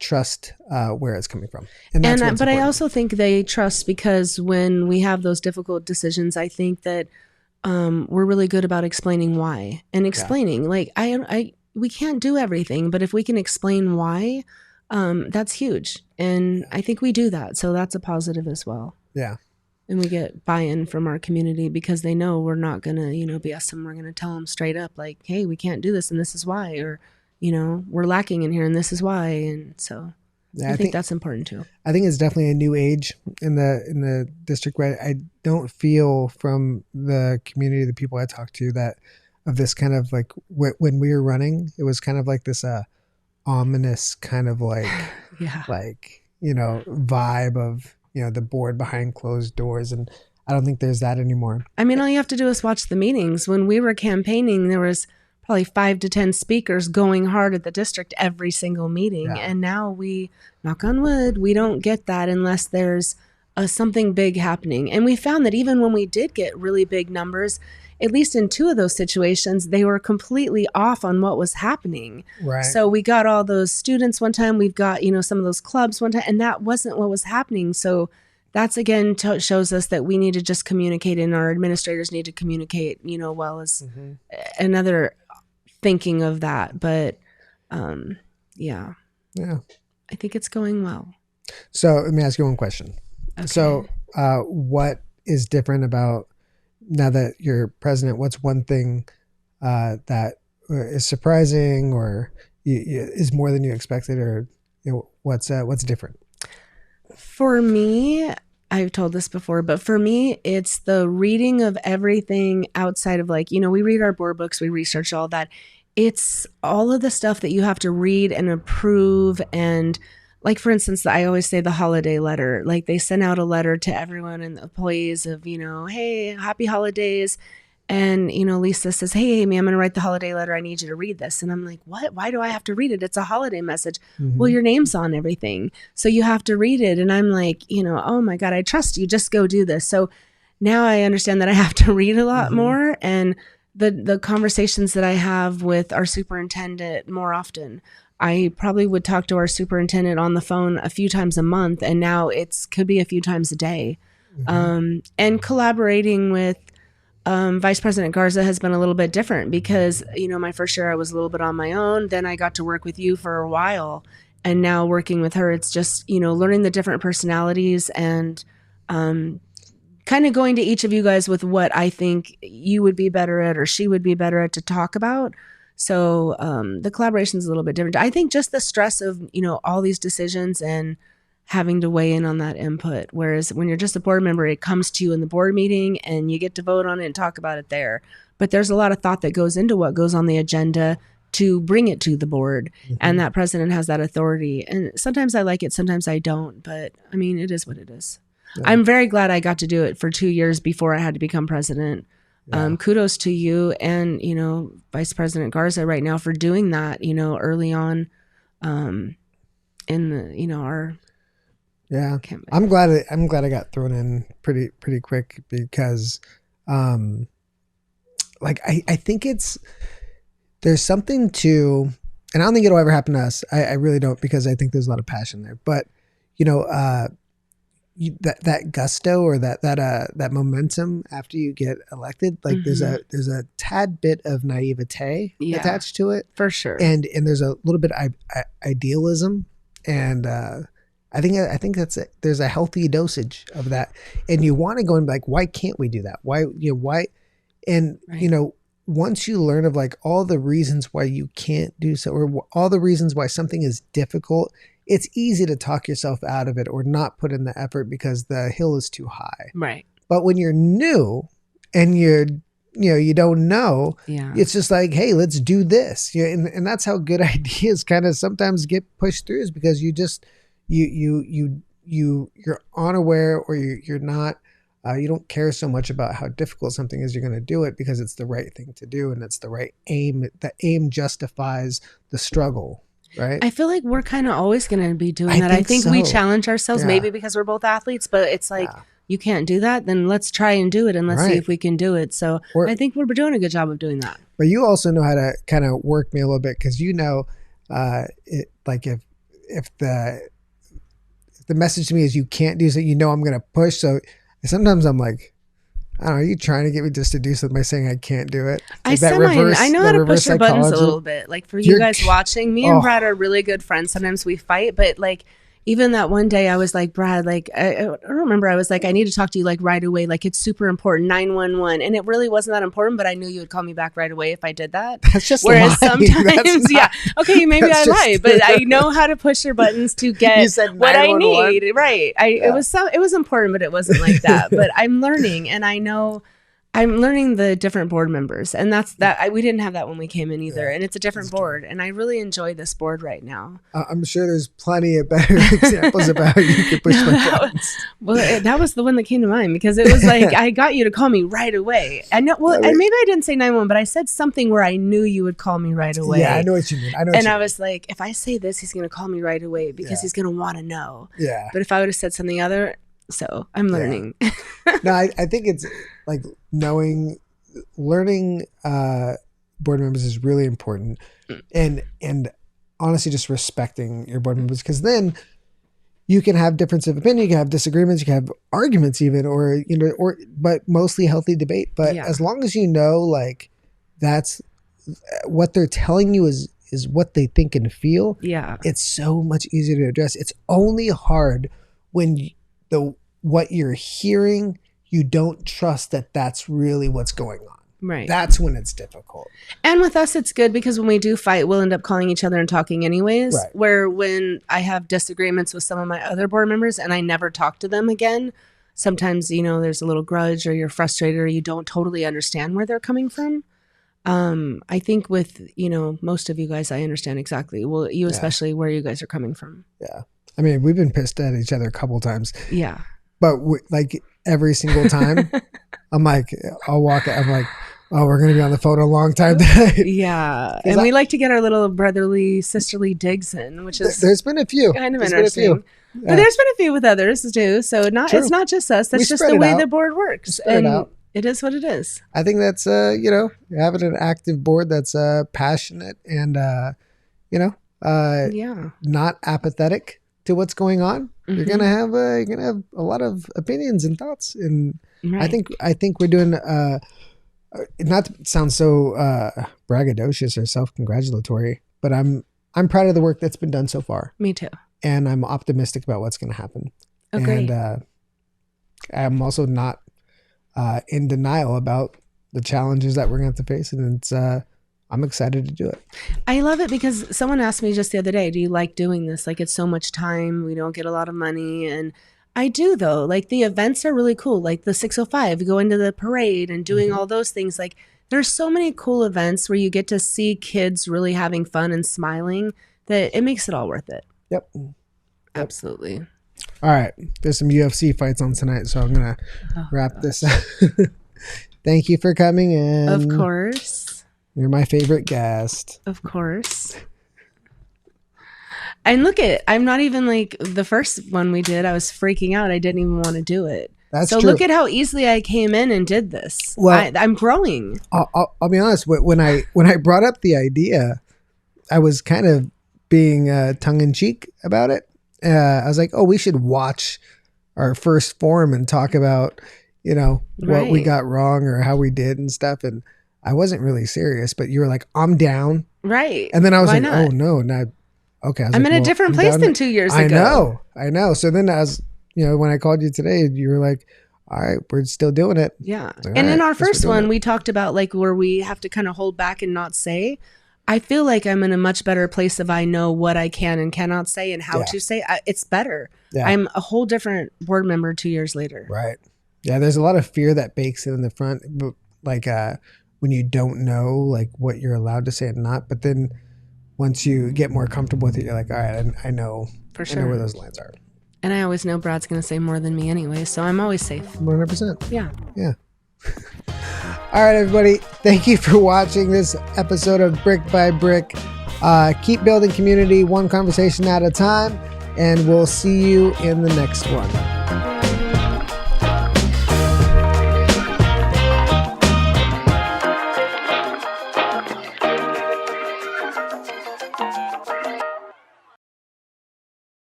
Speaker 3: trust where it's coming from. And that's what's
Speaker 1: but
Speaker 3: important.
Speaker 1: I also think they trust because when we have those difficult decisions, I think that we're really good about explaining why and explaining. Like we can't do everything, but if we can explain why, that's huge. And I think we do that. So that's a positive as well.
Speaker 3: Yeah.
Speaker 1: And we get buy-in from our community because they know we're not going to, you know, BS them. We're going to tell them straight up, like, hey, we can't do this and this is why, or, you know, we're lacking in here and this is why. And so I think that's important too.
Speaker 3: I think it's definitely a new age in the district where I don't feel from the community, the people I talk to, that of this kind of like when we were running, it was kind of like this ominous kind of like, like, you know, vibe of, you know, the board behind closed doors. And I don't think there's that anymore.
Speaker 1: I mean, all you have to do is watch the meetings. When we were campaigning, there was probably 5 to 10 speakers going hard at the district every single meeting. Yeah. And now we, knock on wood, we don't get that unless there's something big happening. And we found that even when we did get really big numbers, at least in 2 of those situations, they were completely off on what was happening.
Speaker 3: Right.
Speaker 1: So we got all those students one time, we've got, you know, some of those clubs one time, and that wasn't what was happening. So that's again shows us that we need to just communicate, and our administrators need to communicate, you know, well as another thinking of that. But yeah, I think it's going well.
Speaker 3: So let me ask you one question. Okay. So what is different about now that you're president? What's one thing that is surprising or is more than you expected, or you know, what's different?
Speaker 1: For me, I've told this before, but for me, it's the reading of everything outside of like, we read our board books, we research all that. It's all of the stuff that you have to read and approve. And like, for instance, I always say the holiday letter, like they send out a letter to everyone and the employees of, hey, happy holidays. And, Lisa says, hey, Amie, I'm going to write the holiday letter. I need you to read this. And I'm like, what? Why do I have to read it? It's a holiday message. Well, your name's on everything. So you have to read it. And I'm like, oh my God, I trust you. Just go do this. So now I understand that I have to read a lot more. And the conversations that I have with our superintendent more often, I probably would talk to our superintendent on the phone a few times a month. And now could be a few times a day. And collaborating with Vice President Garza has been a little bit different because, my first year I was a little bit on my own. Then I got to work with you for a while. And now working with her, it's just, learning the different personalities and kind of going to each of you guys with what I think you would be better at or she would be better at to talk about. So the collaboration is a little bit different. I think just the stress of, all these decisions and having to weigh in on that input. Whereas when you're just a board member, it comes to you in the board meeting and you get to vote on it and talk about it there. But there's a lot of thought that goes into what goes on the agenda to bring it to the board. And that president has that authority. And sometimes I like it, sometimes I don't. But I mean, it is what it is. Yeah. I'm very glad I got to do it for 2 years before I had to become president. Yeah. Kudos to you and, Vice President Garza right now for doing that, early on in the, our...
Speaker 3: Yeah, I'm glad I got thrown in pretty quick because, I think there's something to, and I don't think it'll ever happen to us. I really don't because I think there's a lot of passion there. But that gusto or that momentum after you get elected, like there's a tad bit of naivete attached to it
Speaker 1: for sure,
Speaker 3: and there's a little bit of idealism and. I think there's a healthy dosage of that, and you want to go and be like, why can't we do that? Why? And right. Once you learn of like all the reasons why you can't do so, or all the reasons why something is difficult, it's easy to talk yourself out of it or not put in the effort because the hill is too high.
Speaker 1: Right.
Speaker 3: But when you're new and you don't know, it's just like, hey, let's do this. And that's how good ideas kind of sometimes get pushed through is because you just. You're unaware or you're not you don't care so much about how difficult something is. You're going to do it because it's the right thing to do and it's the right aim. The aim justifies the struggle, right?
Speaker 1: I feel like we're kind of always going to be doing that. I think we challenge ourselves maybe because we're both athletes, but it's like you can't do that, then let's try and do it and let's see if we can do it. So I think we're doing a good job of doing that.
Speaker 3: But you also know how to kind of work me a little bit because if the message to me is you can't do something, I'm going to push. So sometimes I'm like, I don't know, are you trying to get me just to do something by saying I can't do it?
Speaker 1: I know how to push your buttons a little bit. Like for you guys watching, me and Brad are really good friends. Sometimes we fight, but like even that one day I was like, Brad, like, I don't remember. I was like, I need to talk to you like right away. Like it's super important, 911. And it really wasn't that important, but I knew you would call me back right away if I did that.
Speaker 3: That's just
Speaker 1: Whereas sometimes, okay, maybe I lie, but I know how to push your buttons to get what I need. Right. It was important, but it wasn't like that. But I'm learning and I know I'm learning the different board members, and we didn't have that when we came in either. And it's a different board, and I really enjoy this board right now.
Speaker 3: I'm sure there's plenty of better examples of how you can push my buttons.
Speaker 1: Well, that was the one that came to mind because it was like I got you to call me right away. And maybe I didn't say 911, but I said something where I knew you would call me right away.
Speaker 3: Yeah, I know what you mean.
Speaker 1: I was like, if I say this, he's going to call me right away because he's going to want to know.
Speaker 3: Yeah.
Speaker 1: But if I would have said something other. So I'm learning.
Speaker 3: No, I think it's like learning board members is really important, and honestly, just respecting your board members because then you can have difference of opinion, you can have disagreements, you can have arguments, even but mostly healthy debate. But as long as like that's what they're telling you is what they think and feel.
Speaker 1: Yeah,
Speaker 3: it's so much easier to address. It's only hard when what you're hearing, you don't trust that that's really what's going on.
Speaker 1: Right.
Speaker 3: That's when it's difficult.
Speaker 1: And with us, it's good because when we do fight, we'll end up calling each other and talking anyways.
Speaker 3: Right.
Speaker 1: Where when I have disagreements with some of my other board members and I never talk to them again, sometimes, there's a little grudge or you're frustrated or you don't totally understand where they're coming from. I think with, most of you guys, I understand exactly. Well, you especially where you guys are coming from.
Speaker 3: Yeah. I mean, we've been pissed at each other a couple times.
Speaker 1: Yeah.
Speaker 3: But like every single time, I'm like, I'll walk out. I'm like, oh, we're going to be on the phone a long time today.
Speaker 1: Yeah. And we like to get our little brotherly, sisterly digs in, which is
Speaker 3: there's been a few.
Speaker 1: Kind of
Speaker 3: There's
Speaker 1: interesting. But there's been a few with others too. So it's not just us. That's just the way the board works. And it is what it is.
Speaker 3: I think that's, having an active board that's passionate and, not apathetic to what's going on. Mm-hmm. You're gonna have a lot of opinions and thoughts, and right. I think we're doing not to sound so braggadocious or self-congratulatory, but I'm proud of the work that's been done so far.
Speaker 1: Me too.
Speaker 3: And I'm optimistic about what's going to happen.
Speaker 1: Okay.
Speaker 3: And I'm also not in denial about the challenges that we're going to have to face, and it's I'm excited to do it.
Speaker 1: I love it because someone asked me just the other day, do you like doing this? Like, it's so much time. We don't get a lot of money. And I do, though. Like, the events are really cool. Like the 605, going to the parade and doing all those things. Like, there's so many cool events where you get to see kids really having fun and smiling that it makes it all worth it.
Speaker 3: Yep.
Speaker 1: Absolutely.
Speaker 3: All right. There's some UFC fights on tonight, so I'm going to wrap this up. Thank you for coming in.
Speaker 1: Of course.
Speaker 3: You're my favorite guest.
Speaker 1: Of course. And look I'm not even like the first one we did. I was freaking out. I didn't even want to do it.
Speaker 3: That's
Speaker 1: so
Speaker 3: true.
Speaker 1: Look at how easily I came in and did this.
Speaker 3: Well,
Speaker 1: I'm growing.
Speaker 3: I'll be honest. When I brought up the idea, I was kind of being tongue in cheek about it. I was like, "Oh, we should watch our first forum and talk about, what we got wrong or how we did and stuff." And I wasn't really serious, but you were like, "I'm down."
Speaker 1: Right.
Speaker 3: And then I was
Speaker 1: Why
Speaker 3: like,
Speaker 1: not?
Speaker 3: "Oh no, not okay."
Speaker 1: I'm in a different place than 2 years ago.
Speaker 3: I know. So then when I called you today, you were like, "All right, we're still doing it."
Speaker 1: Yeah.
Speaker 3: Like,
Speaker 1: and in our first one, we talked about like where we have to kind of hold back and not say. I feel like I'm in a much better place if I know what I can and cannot say and how to say. It's better. Yeah. I'm a whole different board member 2 years later.
Speaker 3: Right. Yeah. There's a lot of fear that bakes in the front, but like when you don't know like what you're allowed to say and not. But then once you get more comfortable with it, you're like, all right, I know.
Speaker 1: For sure.
Speaker 3: I know where those lines are.
Speaker 1: And I always know Brad's going to say more than me anyway, so I'm always safe.
Speaker 3: 100%.
Speaker 1: Yeah.
Speaker 3: Yeah. All right, everybody. Thank you for watching this episode of Brick by Brick. Keep building community one conversation at a time, and we'll see you in the next one.